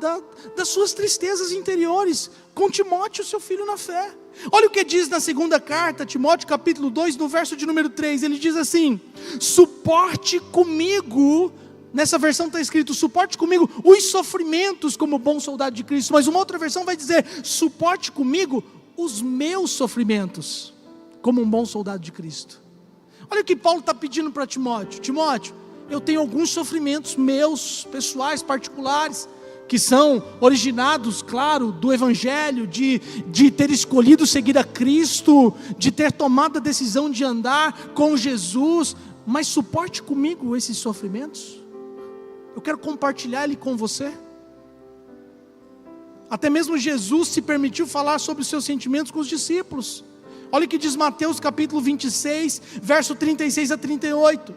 S1: das suas tristezas interiores com Timóteo, seu filho na fé. Olha o que diz na segunda carta, Timóteo capítulo 2, no verso de número 3, ele diz assim: suporte comigo, nessa versão está escrito, suporte comigo os sofrimentos como bom soldado de Cristo, mas uma outra versão vai dizer, suporte comigo os meus sofrimentos, como um bom soldado de Cristo. Olha o que Paulo está pedindo para Timóteo: Timóteo, eu tenho alguns sofrimentos meus, pessoais, particulares, que são originados, claro, do Evangelho, de ter escolhido seguir a Cristo, de ter tomado a decisão de andar com Jesus, mas suporte comigo esses sofrimentos. Eu quero compartilhar ele com você. Até mesmo Jesus se permitiu falar sobre os seus sentimentos com os discípulos. Olha o que diz Mateus capítulo 26, verso 36 a 38.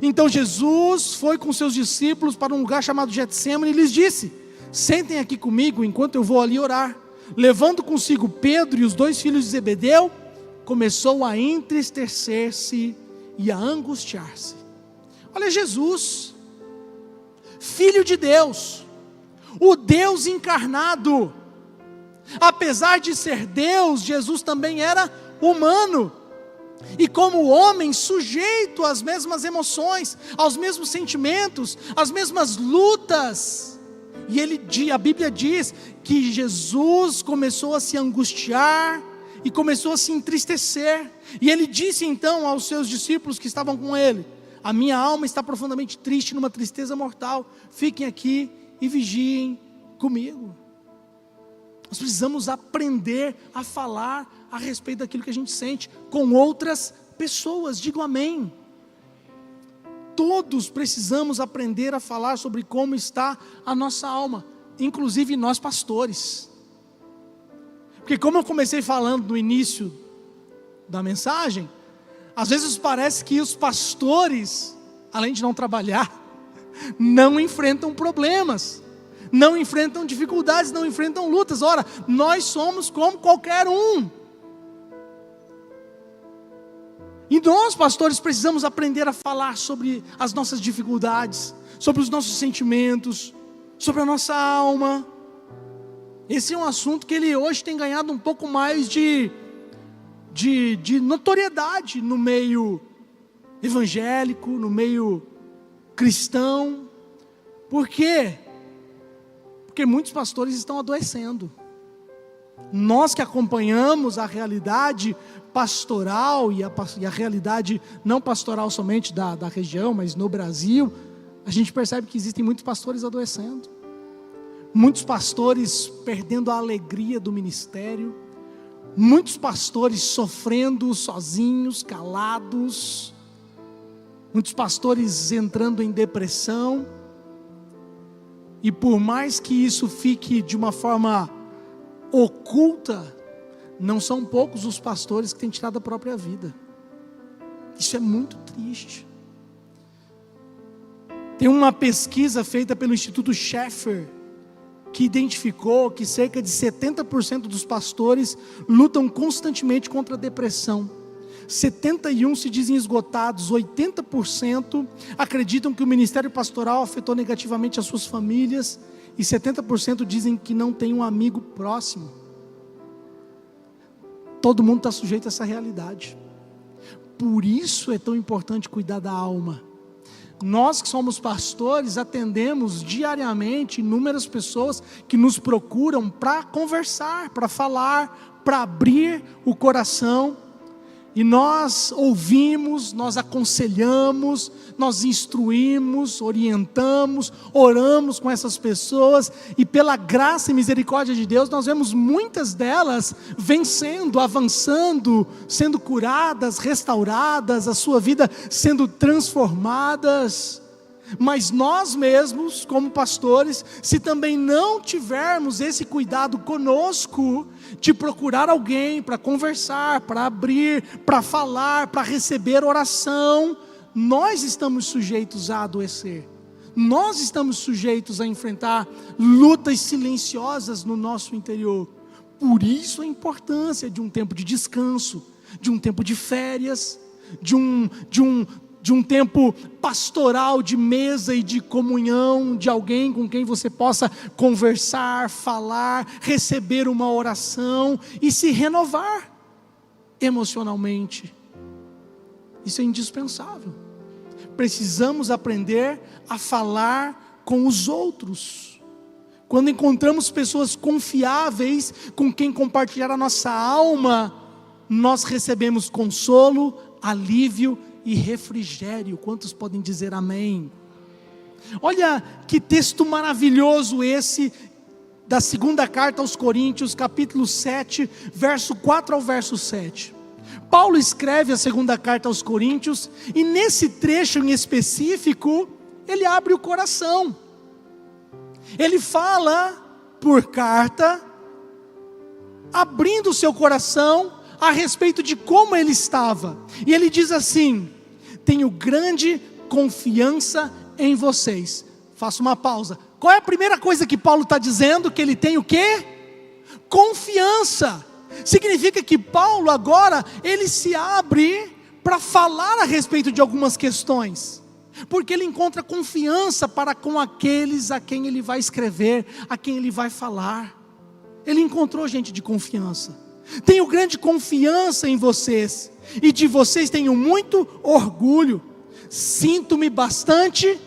S1: Então Jesus foi com seus discípulos para um lugar chamado Getsêmani e lhes disse: sentem aqui comigo enquanto eu vou ali orar. Levando consigo Pedro e os 2 filhos de Zebedeu, começou a entristecer-se e a angustiar-se. Olha, Jesus, Filho de Deus, o Deus encarnado. Apesar de ser Deus, Jesus também era humano. E como homem, sujeito às mesmas emoções, aos mesmos sentimentos, às mesmas lutas. E a Bíblia diz que Jesus começou a se angustiar e começou a se entristecer. E ele disse então aos seus discípulos que estavam com ele: a minha alma está profundamente triste, numa tristeza mortal. Fiquem aqui e vigiem comigo. Nós precisamos aprender a falar a respeito daquilo que a gente sente com outras pessoas. Digo amém. Todos precisamos aprender a falar sobre como está a nossa alma, inclusive nós pastores. Porque como eu comecei falando no início da mensagem, às vezes parece que os pastores, além de não trabalhar, não enfrentam problemas, não enfrentam dificuldades, não enfrentam lutas. Ora, nós somos como qualquer um. E nós, pastores, precisamos aprender a falar sobre as nossas dificuldades, sobre os nossos sentimentos, sobre a nossa alma. Esse é um assunto que ele hoje tem ganhado um pouco mais de notoriedade no meio evangélico, no meio cristão. Por quê? Porque muitos pastores estão adoecendo. Nós que acompanhamos a realidade pastoral e a realidade não pastoral somente da região, mas no Brasil, a gente percebe que existem muitos pastores adoecendo, muitos pastores perdendo a alegria do ministério, muitos pastores sofrendo sozinhos, calados, muitos pastores entrando em depressão. E por mais que isso fique de uma forma oculta, não são poucos os pastores que têm tirado a própria vida. Isso é muito triste. Tem uma pesquisa feita pelo Instituto Schaeffer que identificou que cerca de 70% dos pastores lutam constantemente contra a depressão. 71% se dizem esgotados, 80% acreditam que o ministério pastoral afetou negativamente as suas famílias, e 70% dizem que não tem um amigo próximo. Todo mundo está sujeito a essa realidade. Por isso é tão importante cuidar da alma. Nós que somos pastores atendemos diariamente inúmeras pessoas que nos procuram para conversar, para falar, para abrir o coração. E nós ouvimos, nós aconselhamos, nós instruímos, orientamos, oramos com essas pessoas, e pela graça e misericórdia de Deus, nós vemos muitas delas vencendo, avançando, sendo curadas, restauradas, a sua vida sendo transformadas. Mas nós mesmos, como pastores, se também não tivermos esse cuidado conosco, de procurar alguém para conversar, para abrir, para falar, para receber oração, nós estamos sujeitos a adoecer. Nós estamos sujeitos a enfrentar lutas silenciosas no nosso interior. Por isso a importância de um tempo de descanso, de um tempo de férias, de um tempo pastoral de mesa e de comunhão, de alguém com quem você possa conversar, falar, receber uma oração e se renovar emocionalmente. Isso é indispensável. Precisamos aprender a falar com os outros. Quando encontramos pessoas confiáveis com quem compartilhar a nossa alma, nós recebemos consolo, alívio e refrigério. Quantos podem dizer amém? Olha que texto maravilhoso esse da segunda carta aos Coríntios, capítulo 7, verso 4 ao verso 7. Paulo escreve a segunda carta aos Coríntios, e nesse trecho em específico, ele abre o coração. Ele fala por carta, abrindo o seu coração a respeito de como ele estava. E ele diz assim: tenho grande confiança em vocês. Faço uma pausa. Qual é a primeira coisa que Paulo está dizendo? Que ele tem o quê? Confiança. Significa que Paulo agora, ele se abre para falar a respeito de algumas questões, porque ele encontra confiança para com aqueles a quem ele vai escrever, a quem ele vai falar. Ele encontrou gente de confiança. Tenho grande confiança em vocês, e de vocês tenho muito orgulho. Sinto-me bastante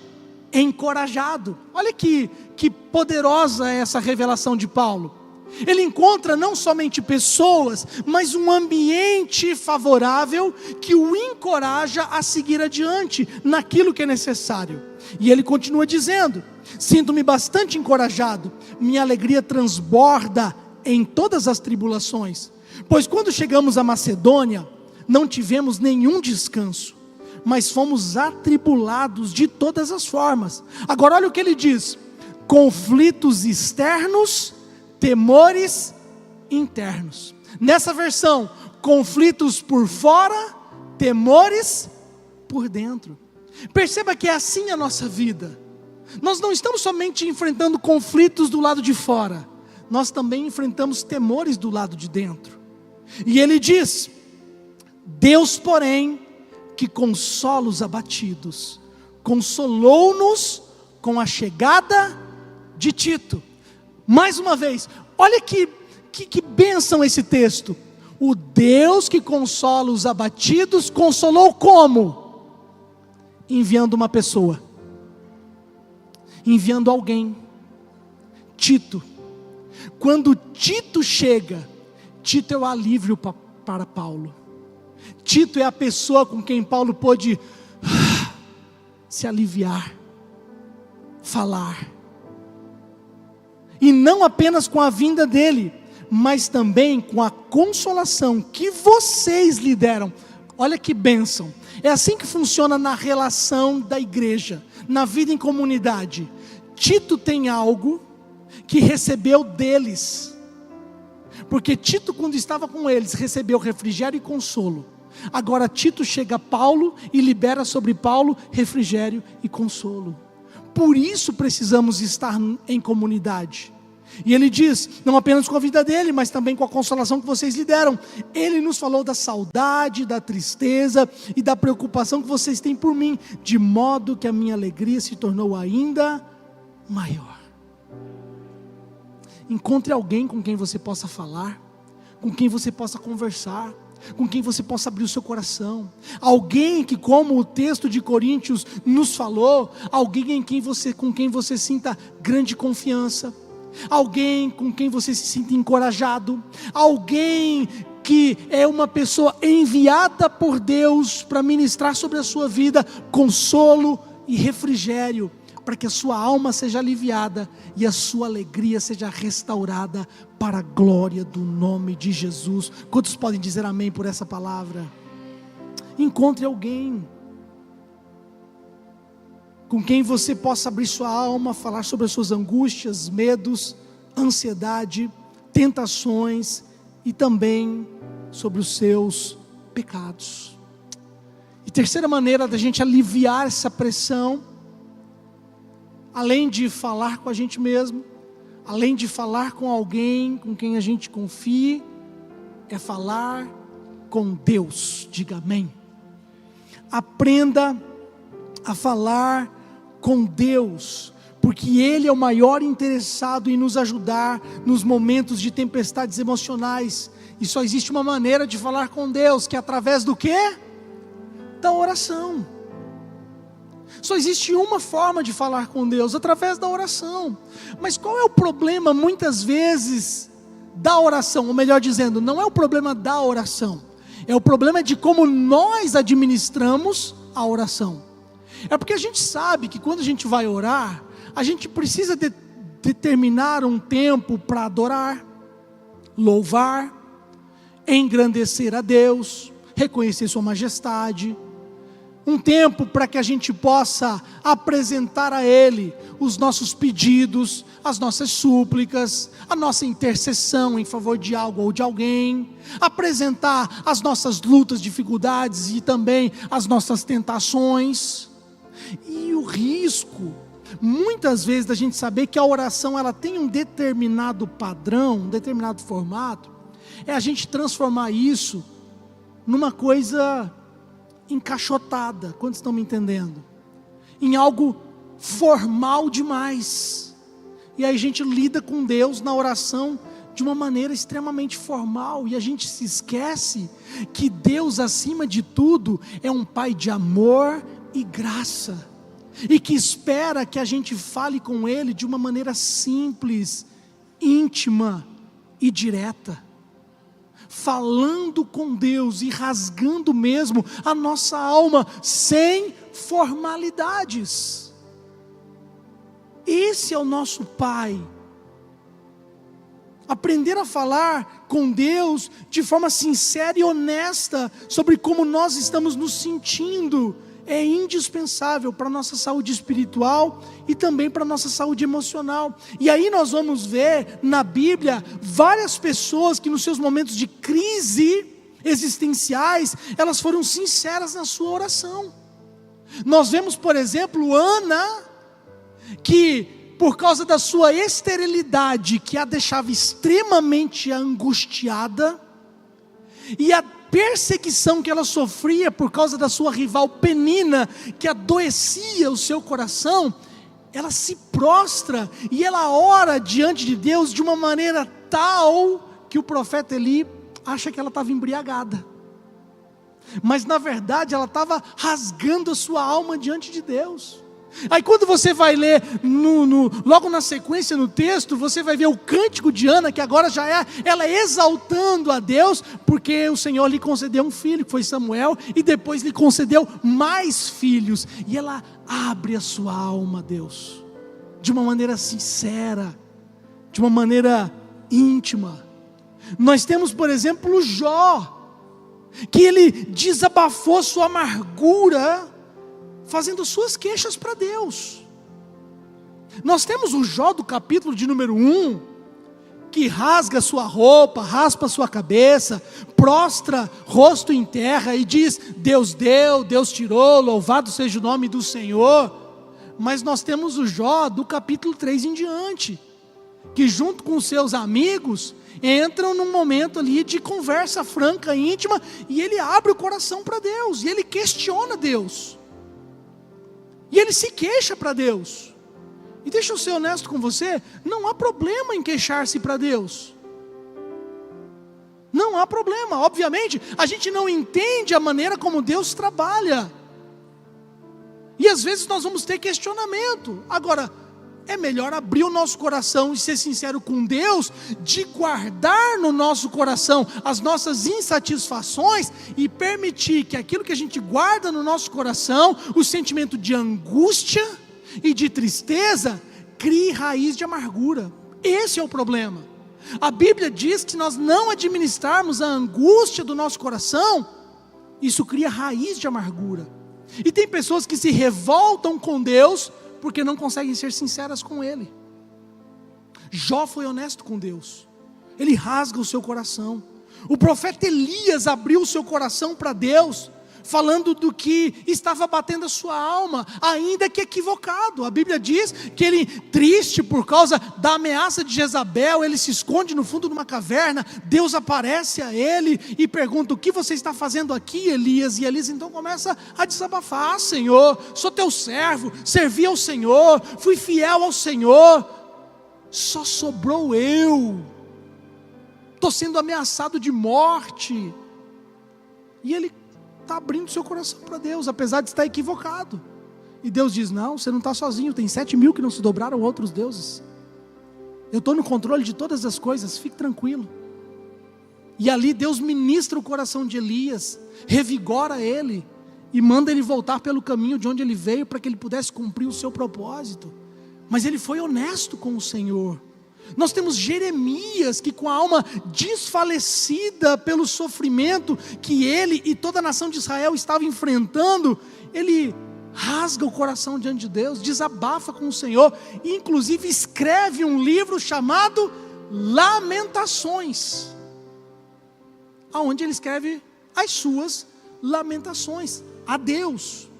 S1: encorajado. Olha que poderosa é essa revelação de Paulo. Ele encontra não somente pessoas, mas um ambiente favorável que o encoraja a seguir adiante naquilo que é necessário. E ele continua dizendo: sinto-me bastante encorajado, minha alegria transborda em todas as tribulações, pois quando chegamos a Macedônia, não tivemos nenhum descanso, mas fomos atribulados de todas as formas. Agora olha o que ele diz: conflitos externos, temores internos. Nessa versão, conflitos por fora, temores por dentro. Perceba que é assim a nossa vida. Nós não estamos somente enfrentando conflitos do lado de fora, nós também enfrentamos temores do lado de dentro. E ele diz: Deus, porém, que consola os abatidos, consolou-nos com a chegada de Tito. Mais uma vez, olha que bênção esse texto. O Deus que consola os abatidos, consolou como? Enviando uma pessoa, enviando alguém, Tito. Quando Tito chega, Tito é o alívio para Paulo. Tito é a pessoa com quem Paulo pôde se aliviar, falar. E não apenas com a vinda dele, mas também com a consolação que vocês lhe deram. Olha que bênção. É assim que funciona na relação da igreja, na vida em comunidade. Tito tem algo que recebeu deles, porque Tito, quando estava com eles, recebeu refrigério e consolo. Agora Tito chega a Paulo e libera sobre Paulo refrigério e consolo. Por isso precisamos estar em comunidade. E ele diz, não apenas com a vida dele, mas também com a consolação que vocês lhe deram. Ele nos falou da saudade, da tristeza e da preocupação que vocês têm por mim, de modo que a minha alegria se tornou ainda maior. Encontre alguém com quem você possa falar, com quem você possa conversar, com quem você possa abrir o seu coração. Alguém que, como o texto de Coríntios nos falou, alguém com quem você sinta grande confiança, alguém com quem você se sinta encorajado, alguém que é uma pessoa enviada por Deus para ministrar sobre a sua vida consolo e refrigério, para que a sua alma seja aliviada e a sua alegria seja restaurada para a glória do nome de Jesus. Quantos podem dizer amém por essa palavra? Encontre alguém com quem você possa abrir sua alma, falar sobre as suas angústias, medos, ansiedade, tentações e também sobre os seus pecados. E terceira maneira da gente aliviar essa pressão, além de falar com a gente mesmo, além de falar com alguém com quem a gente confie, é falar com Deus. Diga amém. Aprenda a falar com Deus, porque Ele é o maior interessado em nos ajudar nos momentos de tempestades emocionais. E só existe uma maneira de falar com Deus, que é através do quê? Da oração. Só existe uma forma de falar com Deus, através da oração. Mas qual é o problema muitas vezes da oração? Ou melhor dizendo, não é o problema da oração, é o problema de como nós administramos a oração. É porque a gente sabe que quando a gente vai orar, a gente precisa determinar um tempo para adorar, louvar, engrandecer a Deus, reconhecer sua majestade. Um tempo para que a gente possa apresentar a Ele os nossos pedidos, as nossas súplicas, a nossa intercessão em favor de algo ou de alguém, apresentar as nossas lutas, dificuldades e também as nossas tentações. E o risco, muitas vezes, da gente saber que a oração ela tem um determinado padrão, um determinado formato, é a gente transformar isso numa coisa encaixotada, quantos estão me entendendo? Em algo formal demais. E aí a gente lida com Deus na oração de uma maneira extremamente formal, e a gente se esquece que Deus, acima de tudo, é um Pai de amor e graça, e que espera que a gente fale com Ele de uma maneira simples, íntima e direta, falando com Deus e rasgando mesmo a nossa alma, sem formalidades. Esse é o nosso Pai. Aprender a falar com Deus de forma sincera e honesta sobre como nós estamos nos sentindo é indispensável para a nossa saúde espiritual e também para a nossa saúde emocional. E aí nós vamos ver na Bíblia várias pessoas que nos seus momentos de crise existenciais, elas foram sinceras na sua oração. Nós vemos, por exemplo, Ana, que por causa da sua esterilidade, que a deixava extremamente angustiada, e a perseguição que ela sofria por causa da sua rival Penina, que adoecia o seu coração, ela se prostra e ela ora diante de Deus de uma maneira tal que o profeta Eli acha que ela estava embriagada, mas na verdade ela estava rasgando a sua alma diante de Deus. Aí quando você vai ler logo na sequência no texto, você vai ver o cântico de Ana, que agora já é ela exaltando a Deus, porque o Senhor lhe concedeu um filho, que foi Samuel, e depois lhe concedeu mais filhos, e ela abre a sua alma a Deus, de uma maneira sincera, de uma maneira íntima. Nós temos, por exemplo, Jó, que ele desabafou sua amargura, fazendo suas queixas para Deus. Nós temos o Jó do capítulo de número 1, que rasga sua roupa, raspa sua cabeça, prostra rosto em terra e diz: Deus deu, Deus tirou, louvado seja o nome do Senhor. Mas nós temos o Jó do capítulo 3 em diante, que junto com seus amigos entram num momento ali de conversa franca, íntima, e ele abre o coração para Deus, e ele questiona Deus, e ele se queixa para Deus. E deixa eu ser honesto com você, não há problema em queixar-se para Deus. Não há problema. Obviamente, a gente não entende a maneira como Deus trabalha. E às vezes nós vamos ter questionamento. Agora, é melhor abrir o nosso coração e ser sincero com Deus, de guardar no nosso coração as nossas insatisfações e permitir que aquilo que a gente guarda no nosso coração, o sentimento de angústia e de tristeza, crie raiz de amargura. Esse é o problema. A Bíblia diz que se nós não administrarmos a angústia do nosso coração, isso cria raiz de amargura. E tem pessoas que se revoltam com Deus porque não conseguem ser sinceras com Ele. Jó foi honesto com Deus, ele rasga o seu coração. O profeta Elias abriu o seu coração para Deus, falando do que estava batendo a sua alma, ainda que equivocado. A Bíblia diz que ele, triste por causa da ameaça de Jezabel, ele se esconde no fundo de uma caverna. Deus aparece a ele e pergunta: o que você está fazendo aqui, Elias? E Elias então começa a desabafar: Senhor, sou teu servo, servi ao Senhor, fui fiel ao Senhor, só sobrou eu, estou sendo ameaçado de morte. E ele está abrindo seu coração para Deus, apesar de estar equivocado. E Deus diz: não, você não está sozinho, tem 7.000 que não se dobraram a outros deuses. Eu estou no controle de todas as coisas, fique tranquilo. E ali Deus ministra o coração de Elias, revigora ele e manda ele voltar pelo caminho de onde ele veio, para que ele pudesse cumprir o seu propósito. Mas ele foi honesto com o Senhor. Nós temos Jeremias, que com a alma desfalecida pelo sofrimento que ele e toda a nação de Israel estavam enfrentando, ele rasga o coração diante de Deus, desabafa com o Senhor, e inclusive escreve um livro chamado Lamentações, onde ele escreve as suas lamentações a Deus,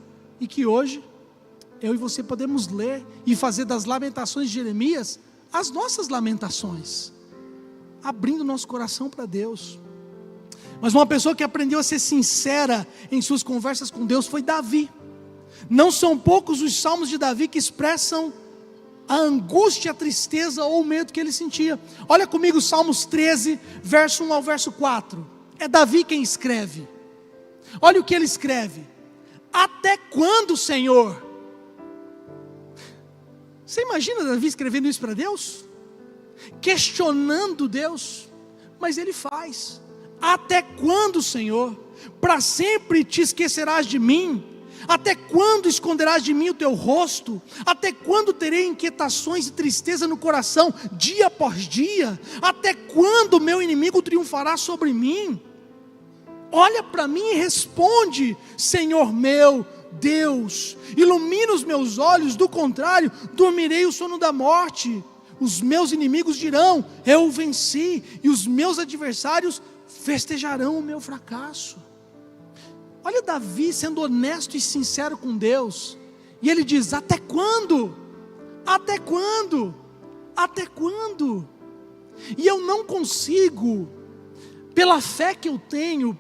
S1: e que hoje eu e você podemos ler e fazer das lamentações de Jeremias as nossas lamentações, abrindo nosso coração para Deus. Mas uma pessoa que aprendeu a ser sincera em suas conversas com Deus foi Davi. Não são poucos os salmos de Davi que expressam a angústia, a tristeza ou o medo que ele sentia. Olha comigo Salmos 13, verso 1 ao verso 4. É Davi quem escreve. Olha o que ele escreve: até quando, Senhor? Você imagina Davi escrevendo isso para Deus? Questionando Deus, mas ele faz. Até quando, Senhor? Para sempre te esquecerás de mim? Até quando esconderás de mim o teu rosto? Até quando terei inquietações e tristeza no coração, dia após dia? Até quando o meu inimigo triunfará sobre mim? Olha para mim e responde, Senhor meu Deus, ilumina os meus olhos, do contrário, dormirei o sono da morte. Os meus inimigos dirão, eu venci, e os meus adversários festejarão o meu fracasso. Olha Davi sendo honesto e sincero com Deus, e ele diz, até quando? Até quando? Até quando? E eu não consigo, pela fé que eu tenho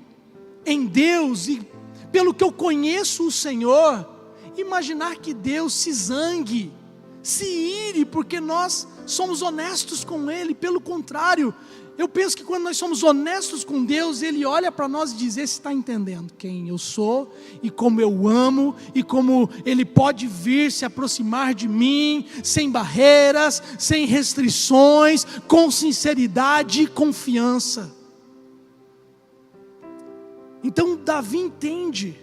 S1: em Deus, e pelo que eu conheço o Senhor, imaginar que Deus se zangue, se ire, porque nós somos honestos com Ele. Pelo contrário, eu penso que quando nós somos honestos com Deus, Ele olha para nós e diz, esse está entendendo quem eu sou, e como eu amo, e como Ele pode vir se aproximar de mim, sem barreiras, sem restrições, com sinceridade e confiança. Então Davi entende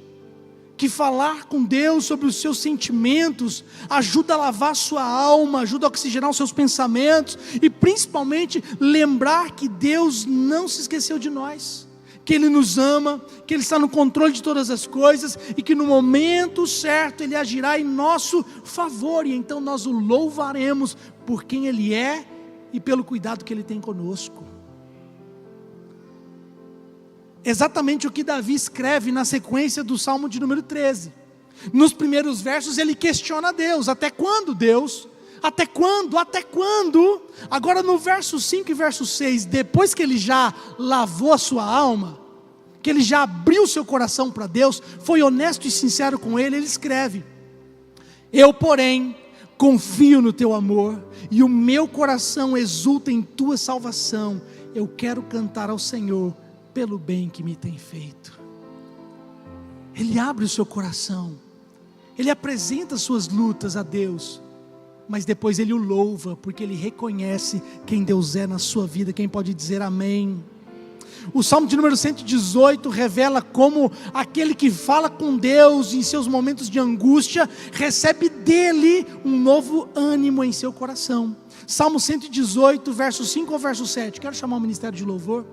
S1: que falar com Deus sobre os seus sentimentos ajuda a lavar sua alma, ajuda a oxigenar os seus pensamentos, e principalmente lembrar que Deus não se esqueceu de nós, que Ele nos ama, que Ele está no controle de todas as coisas, e que no momento certo Ele agirá em nosso favor, e então nós o louvaremos por quem Ele é e pelo cuidado que Ele tem conosco. Exatamente o que Davi escreve na sequência do Salmo de número 13. Nos primeiros versos ele questiona Deus, até quando Deus? Até quando? Até quando? Agora no verso 5 e verso 6, depois que ele já lavou a sua alma, que ele já abriu seu coração para Deus, foi honesto e sincero com ele, ele escreve, eu porém confio no teu amor, e o meu coração exulta em tua salvação, eu quero cantar ao Senhor, pelo bem que me tem feito. Ele abre o seu coração, ele apresenta suas lutas a Deus, mas depois ele o louva, porque ele reconhece quem Deus é na sua vida. Quem pode dizer amém? O Salmo de número 118 revela como aquele que fala com Deus em seus momentos de angústia, recebe dele um novo ânimo em seu coração. Salmo 118, verso 5 ao verso 7, quero chamar o ministério de louvor.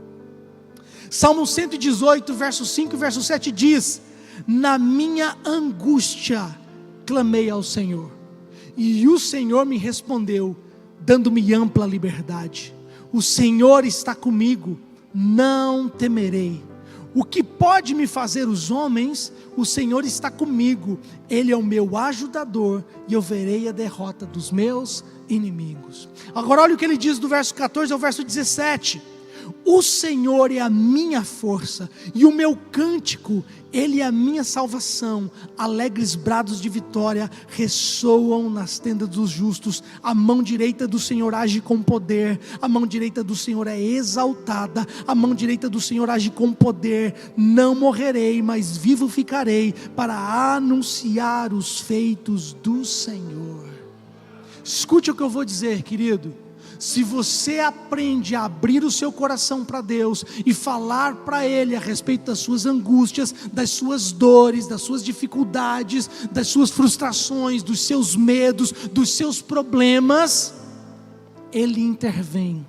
S1: Salmo 118, verso 5 e verso 7 diz, na minha angústia clamei ao Senhor, e o Senhor me respondeu, dando-me ampla liberdade. O Senhor está comigo, não temerei. O que pode me fazer os homens? O Senhor está comigo, Ele é o meu ajudador, e eu verei a derrota dos meus inimigos. Agora olha o que ele diz do verso 14 ao verso 17, o Senhor é a minha força, e o meu cântico, Ele é a minha salvação, alegres brados de vitória, ressoam nas tendas dos justos, a mão direita do Senhor age com poder, a mão direita do Senhor é exaltada, a mão direita do Senhor age com poder, não morrerei, mas vivo ficarei, para anunciar os feitos do Senhor. Escute o que eu vou dizer, querido. Se você aprende a abrir o seu coração para Deus e falar para Ele a respeito das suas angústias, das suas dores, das suas dificuldades, das suas frustrações, dos seus medos, dos seus problemas, Ele intervém,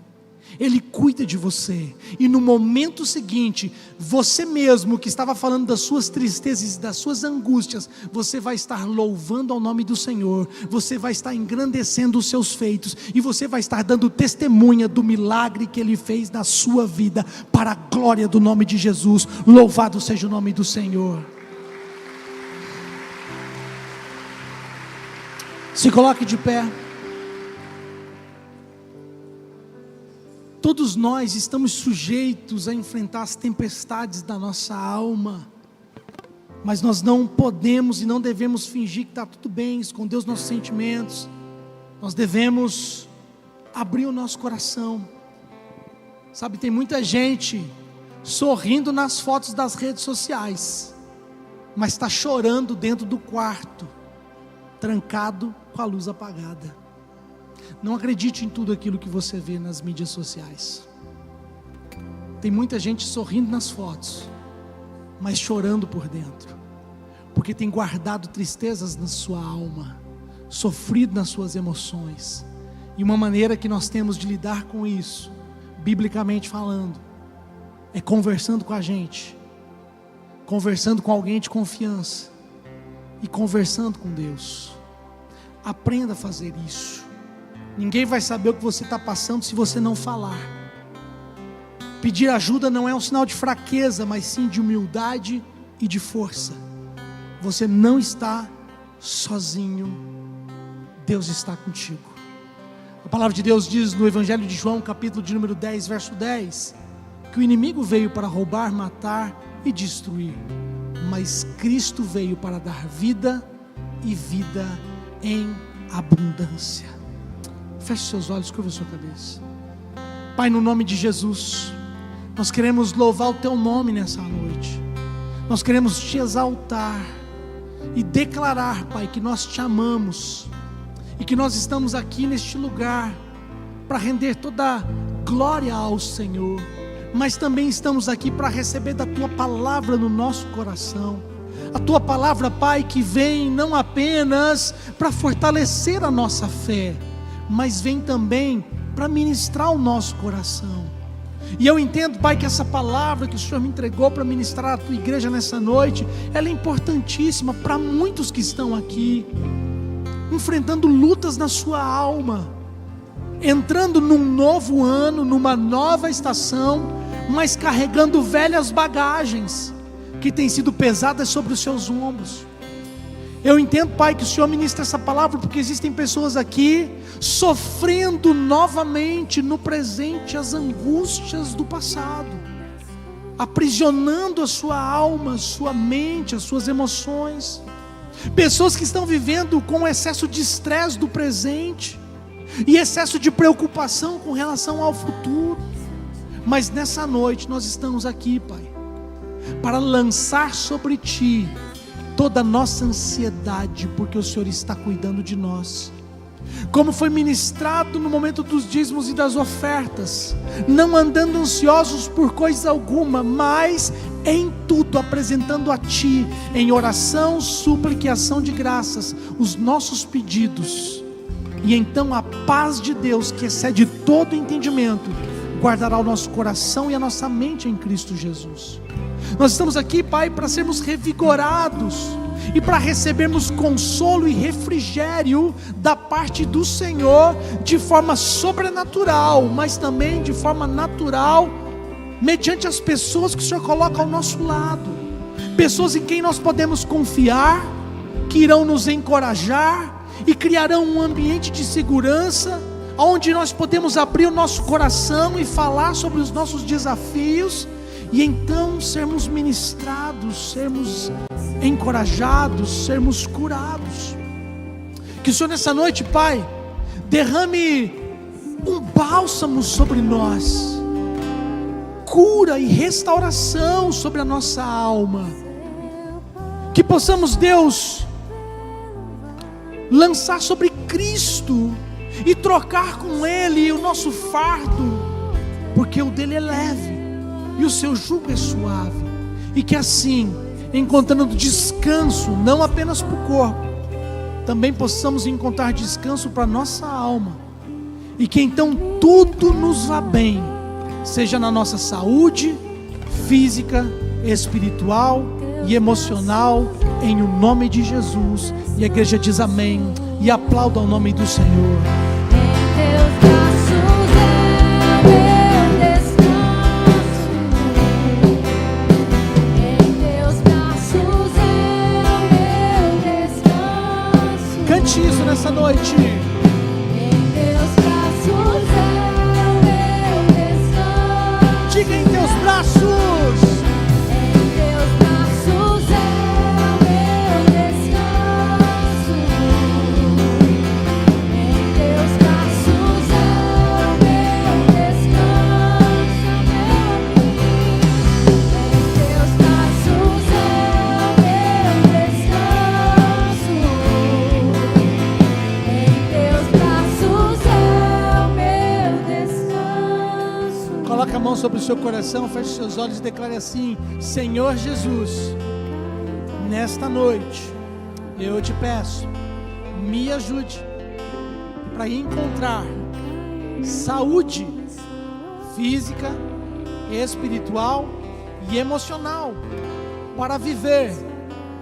S1: Ele cuida de você, e no momento seguinte, você mesmo que estava falando das suas tristezas e das suas angústias, você vai estar louvando ao nome do Senhor, você vai estar engrandecendo os seus feitos, e você vai estar dando testemunha do milagre que Ele fez na sua vida, para a glória do nome de Jesus. Louvado seja o nome do Senhor. Se coloque de pé. Todos nós estamos sujeitos a enfrentar as tempestades da nossa alma, mas nós não podemos e não devemos fingir que está tudo bem, esconder os nossos sentimentos. Nós devemos abrir o nosso coração. Sabe, tem muita gente sorrindo nas fotos das redes sociais, mas está chorando dentro do quarto, trancado com a luz apagada. Não acredite em tudo aquilo que você vê nas mídias sociais. Tem muita gente sorrindo nas fotos, mas chorando por dentro, porque tem guardado tristezas na sua alma, sofrido nas suas emoções. E uma maneira que nós temos de lidar com isso, biblicamente falando, é conversando com a gente, conversando com alguém de confiança e conversando com Deus. Aprenda a fazer isso. Ninguém vai saber o que você está passando se você não falar. Pedir ajuda não é um sinal de fraqueza, mas sim de humildade e de força. Você não está sozinho, Deus está contigo. A palavra de Deus diz no Evangelho de João, capítulo de número 10, verso 10, que o inimigo veio para roubar, matar e destruir, mas Cristo veio para dar vida e vida em abundância. Feche seus olhos, curva a sua cabeça. Pai, no nome de Jesus, nós queremos louvar o Teu nome nessa noite. Nós queremos Te exaltar e declarar, Pai, que nós Te amamos e que nós estamos aqui neste lugar para render toda glória ao Senhor, mas também estamos aqui para receber da Tua palavra no nosso coração. A Tua palavra, Pai, que vem não apenas para fortalecer a nossa fé, mas vem também para ministrar o nosso coração. E eu entendo, Pai, que essa palavra que o Senhor me entregou para ministrar a Tua igreja nessa noite, ela é importantíssima para muitos que estão aqui, enfrentando lutas na sua alma, entrando num novo ano, numa nova estação, mas carregando velhas bagagens, que têm sido pesadas sobre os seus ombros. Eu entendo, Pai, que o Senhor ministra essa palavra, porque existem pessoas aqui, sofrendo novamente no presente as angústias do passado, aprisionando a sua alma, a sua mente, as suas emoções. Pessoas que estão vivendo com excesso de estresse do presente, e excesso de preocupação com relação ao futuro. Mas nessa noite nós estamos aqui, Pai, para lançar sobre Ti toda a nossa ansiedade, porque o Senhor está cuidando de nós. Como foi ministrado no momento dos dízimos e das ofertas, não andando ansiosos por coisa alguma, mas em tudo apresentando a Ti, em oração, súplica e ação de graças, os nossos pedidos. E então a paz de Deus, que excede todo entendimento, guardará o nosso coração e a nossa mente em Cristo Jesus. Nós estamos aqui, Pai, para sermos revigorados e para recebermos consolo e refrigério da parte do Senhor, de forma sobrenatural, mas também de forma natural, mediante as pessoas que o Senhor coloca ao nosso lado, pessoas em quem nós podemos confiar, que irão nos encorajar e criarão um ambiente de segurança, onde nós podemos abrir o nosso coração e falar sobre os nossos desafios, e então sermos ministrados, sermos encorajados, sermos curados. Que o Senhor nessa noite, Pai, derrame um bálsamo sobre nós, cura e restauração sobre a nossa alma. Que possamos, Deus, lançar sobre Cristo e trocar com Ele o nosso fardo, porque o dele é leve e o seu jugo é suave. E que assim, encontrando descanso não apenas para o corpo, também possamos encontrar descanso para a nossa alma, e que então tudo nos vá bem, seja na nossa saúde física, espiritual e emocional, em o nome de Jesus. E a igreja diz amém e aplauda o nome do Senhor. Cante isso nessa noite. Coloque a mão sobre o seu coração, feche seus olhos e declare assim: Senhor Jesus, nesta noite eu te peço, me ajude para encontrar saúde física, espiritual e emocional para viver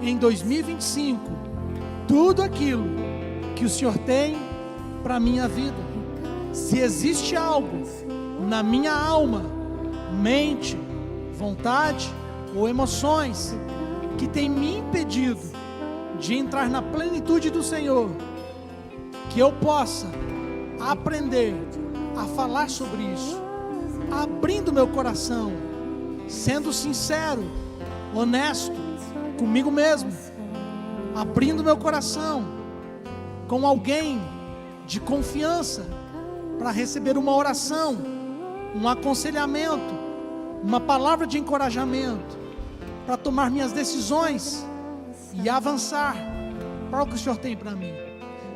S1: em 2025 tudo aquilo que o Senhor tem para a minha vida. Se existe algo na minha alma, mente, vontade ou emoções que tem me impedido de entrar na plenitude do Senhor, que eu possa aprender a falar sobre isso, abrindo meu coração, sendo sincero, honesto comigo mesmo, abrindo meu coração com alguém de confiança para receber uma oração, um aconselhamento, uma palavra de encorajamento, para tomar minhas decisões e avançar para o que o Senhor tem para mim.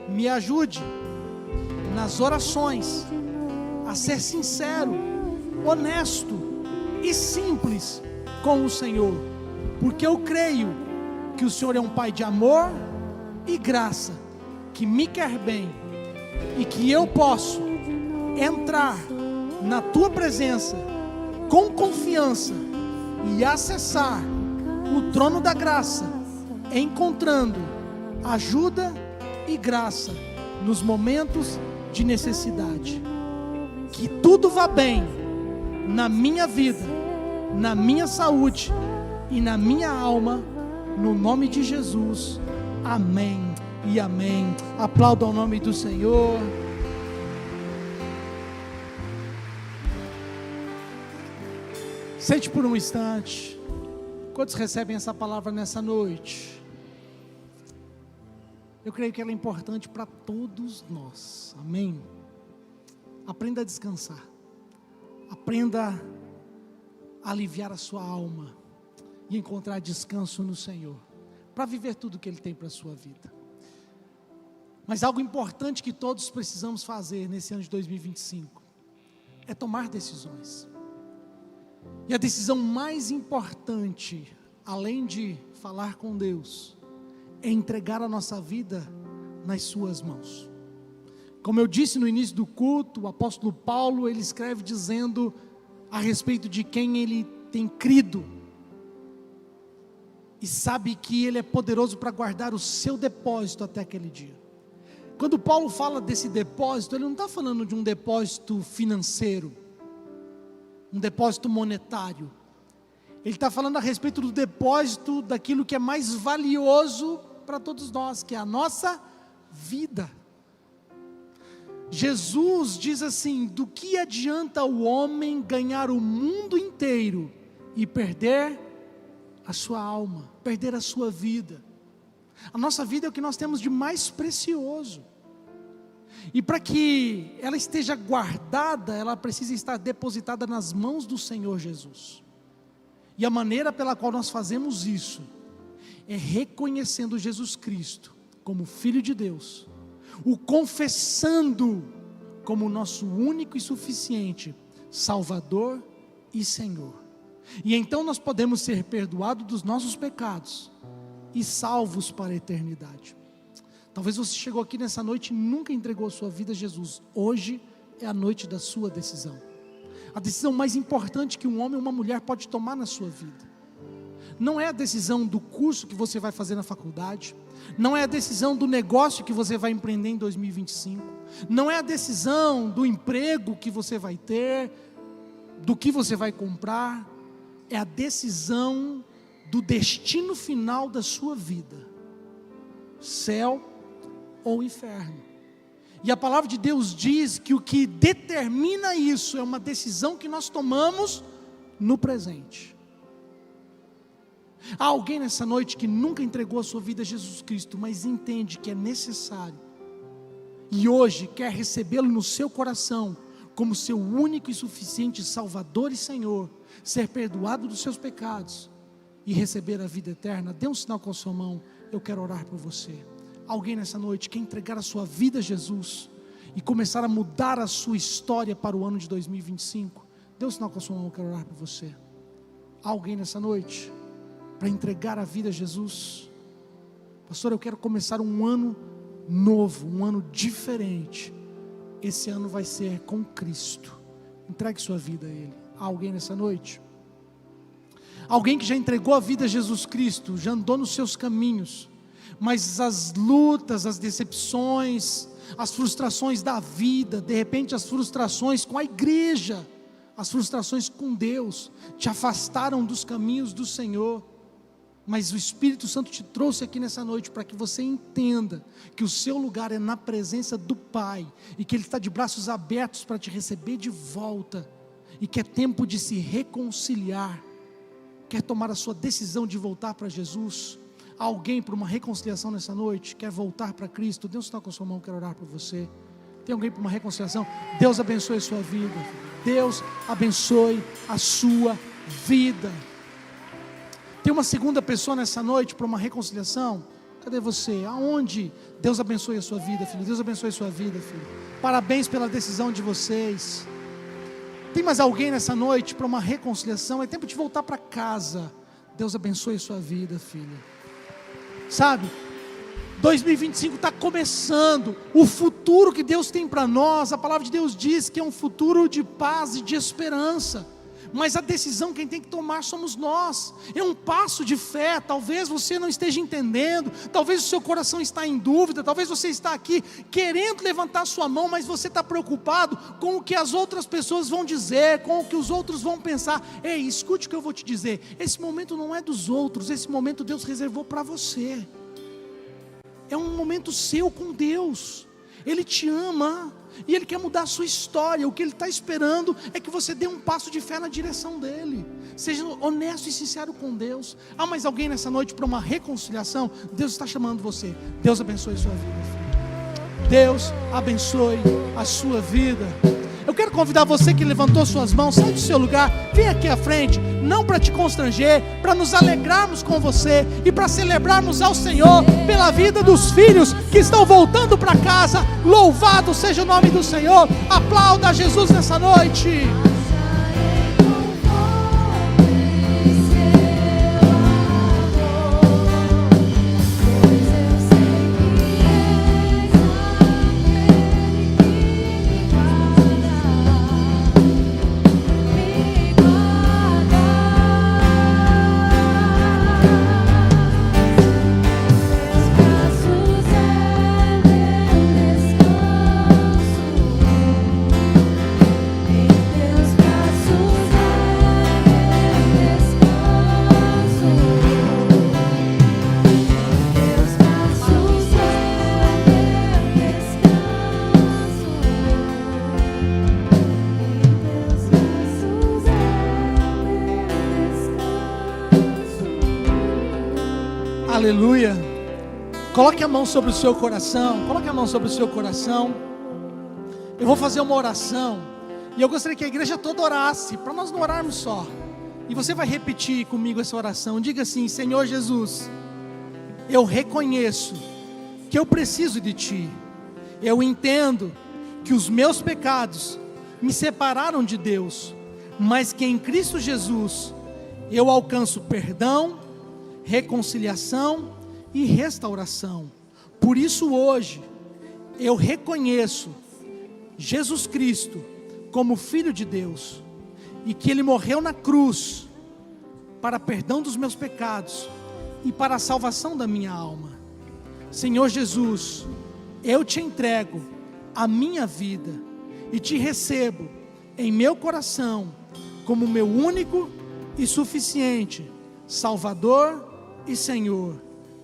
S1: Me ajude nas orações a ser sincero, honesto e simples com o Senhor, porque eu creio que o Senhor é um Pai de amor e graça, que me quer bem e que eu posso entrar na Tua presença com confiança e acessar o trono da graça, encontrando ajuda e graça nos momentos de necessidade. Que tudo vá bem na minha vida, na minha saúde e na minha alma, no nome de Jesus. Amém e amém. Aplauda o nome do Senhor. Sente por um instante. Quantos recebem essa palavra nessa noite? Eu creio que ela é importante para todos nós. Amém. Aprenda a descansar. Aprenda a aliviar a sua alma e encontrar descanso no Senhor, para viver tudo que Ele tem para a sua vida. Mas algo importante que todos precisamos fazer nesse ano de 2025 é tomar decisões. E a decisão mais importante, além de falar com Deus, é entregar a nossa vida nas suas mãos. Como eu disse no início do culto, o apóstolo Paulo, ele escreve dizendo a respeito de quem ele tem crido, e sabe que ele é poderoso para guardar o seu depósito até aquele dia. Quando Paulo fala desse depósito, ele não está falando de um depósito financeiro, um depósito monetário. Ele está falando a respeito do depósito daquilo que é mais valioso para todos nós, que é a nossa vida. Jesus diz assim: do que adianta o homem ganhar o mundo inteiro e perder a sua alma, perder a sua vida? A nossa vida é o que nós temos de mais precioso, e para que ela esteja guardada, ela precisa estar depositada nas mãos do Senhor Jesus. E a maneira pela qual nós fazemos isso é reconhecendo Jesus Cristo como Filho de Deus, o confessando como nosso único e suficiente Salvador e Senhor. E então nós podemos ser perdoados dos nossos pecados e salvos para a eternidade. Talvez você chegou aqui nessa noite e nunca entregou a sua vida a Jesus. Hoje é a noite da sua decisão. A decisão mais importante que um homem ou uma mulher pode tomar na sua vida. Não é a decisão do curso que você vai fazer na faculdade, não é a decisão do negócio que você vai empreender em 2025, não é a decisão do emprego que você vai ter, do que você vai comprar, é a decisão do destino final da sua vida, céu ou inferno. E a palavra de Deus diz que o que determina isso é uma decisão que nós tomamos no presente. Há alguém nessa noite que nunca entregou a sua vida a Jesus Cristo, mas entende que é necessário, e hoje quer recebê-lo no seu coração, como seu único e suficiente Salvador e Senhor, ser perdoado dos seus pecados, e receber a vida eterna? Dê um sinal com a sua mão, eu quero orar por você. Alguém nessa noite quer entregar a sua vida a Jesus, e começar a mudar a sua história para o ano de 2025? Dê um sinal com a sua mão, eu quero orar por você. Há alguém nessa noite para entregar a vida a Jesus? Pastor, eu quero começar um ano novo, um ano diferente. Esse ano vai ser com Cristo. Entregue sua vida a Ele. Há alguém nessa noite? Alguém que já entregou a vida a Jesus Cristo, já andou nos seus caminhos, mas as lutas, as decepções, as frustrações da vida, de repente as frustrações com a igreja, as frustrações com Deus, te afastaram dos caminhos do Senhor. Mas o Espírito Santo te trouxe aqui nessa noite para que você entenda que o seu lugar é na presença do Pai, e que Ele está de braços abertos para te receber de volta, e que é tempo de se reconciliar. Quer tomar a sua decisão de voltar para Jesus? Alguém por uma reconciliação nessa noite? Quer voltar para Cristo? Deus está com a sua mão, quero orar por você. Tem alguém por uma reconciliação? Deus abençoe a sua vida. Deus abençoe a sua vida. Tem uma segunda pessoa nessa noite para uma reconciliação? Cadê você? Aonde? Deus abençoe a sua vida, filho. Deus abençoe a sua vida, filho. Parabéns pela decisão de vocês. Tem mais alguém nessa noite para uma reconciliação? É tempo de voltar para casa. Deus abençoe a sua vida, filho. Sabe, 2025 está começando. O futuro que Deus tem para nós, a palavra de Deus diz que é um futuro de paz e de esperança. Mas a decisão quem tem que tomar somos nós. É um passo de fé. Talvez você não esteja entendendo, talvez o seu coração está em dúvida, talvez você está aqui querendo levantar sua mão, mas você está preocupado com o que as outras pessoas vão dizer, com o que os outros vão pensar. Ei, escute o que eu vou te dizer. Esse momento não é dos outros, esse momento Deus reservou para você. É um momento seu com Deus. Ele te ama e Ele quer mudar a sua história. O que Ele está esperando é que você dê um passo de fé na direção dEle. Seja honesto e sincero com Deus. Há mais alguém nessa noite para uma reconciliação? Deus está chamando você. Deus abençoe a sua vida, filho. Deus abençoe a sua vida. Eu quero convidar você que levantou suas mãos, sai do seu lugar, vem aqui à frente, não para te constranger, para nos alegrarmos com você e para celebrarmos ao Senhor pela vida dos filhos que estão voltando para casa. Louvado seja o nome do Senhor. Aplauda Jesus nessa noite. Aleluia. Coloque a mão sobre o seu coração. Coloque a mão sobre o seu coração. Eu vou fazer uma oração e eu gostaria que a igreja toda orasse, para nós não orarmos só. E você vai repetir comigo essa oração. Diga assim: Senhor Jesus, eu reconheço que eu preciso de Ti. Eu entendo que os meus pecados me separaram de Deus, mas que em Cristo Jesus eu alcanço perdão, reconciliação e restauração. Por isso hoje eu reconheço Jesus Cristo como Filho de Deus, e que Ele morreu na cruz para perdão dos meus pecados e para a salvação da minha alma. Senhor Jesus, eu te entrego a minha vida e te recebo em meu coração como meu único e suficiente Salvador e Senhor.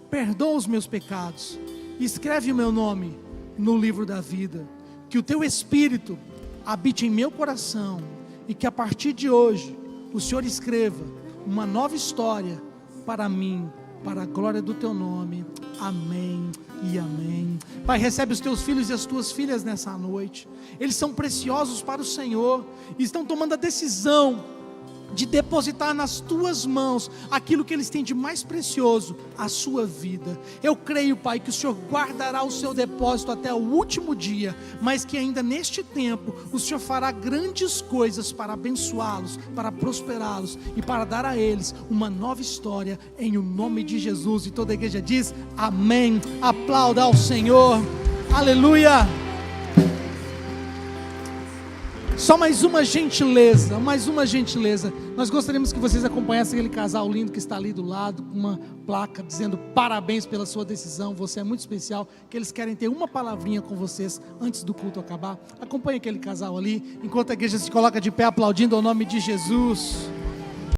S1: Perdoa os meus pecados, escreve o meu nome no livro da vida. Que o Teu Espírito habite em meu coração e que a partir de hoje o Senhor escreva uma nova história para mim, para a glória do Teu nome. Amém e amém. Pai, recebe os Teus filhos e as Tuas filhas nessa noite. Eles são preciosos para o Senhor e estão tomando a decisão de depositar nas tuas mãos aquilo que eles têm de mais precioso, a sua vida. Eu creio, Pai, que o Senhor guardará o seu depósito até o último dia, mas que ainda neste tempo o Senhor fará grandes coisas para abençoá-los, para prosperá-los e para dar a eles uma nova história, em o nome de Jesus. E toda a igreja diz amém. Aplauda ao Senhor, aleluia. Só mais uma gentileza. Nós gostaríamos que vocês acompanhassem aquele casal lindo que está ali do lado, com uma placa dizendo parabéns pela sua decisão, você é muito especial, que eles querem ter uma palavrinha com vocês antes do culto acabar. Acompanhe aquele casal ali, enquanto a igreja se coloca de pé aplaudindo ao nome de Jesus.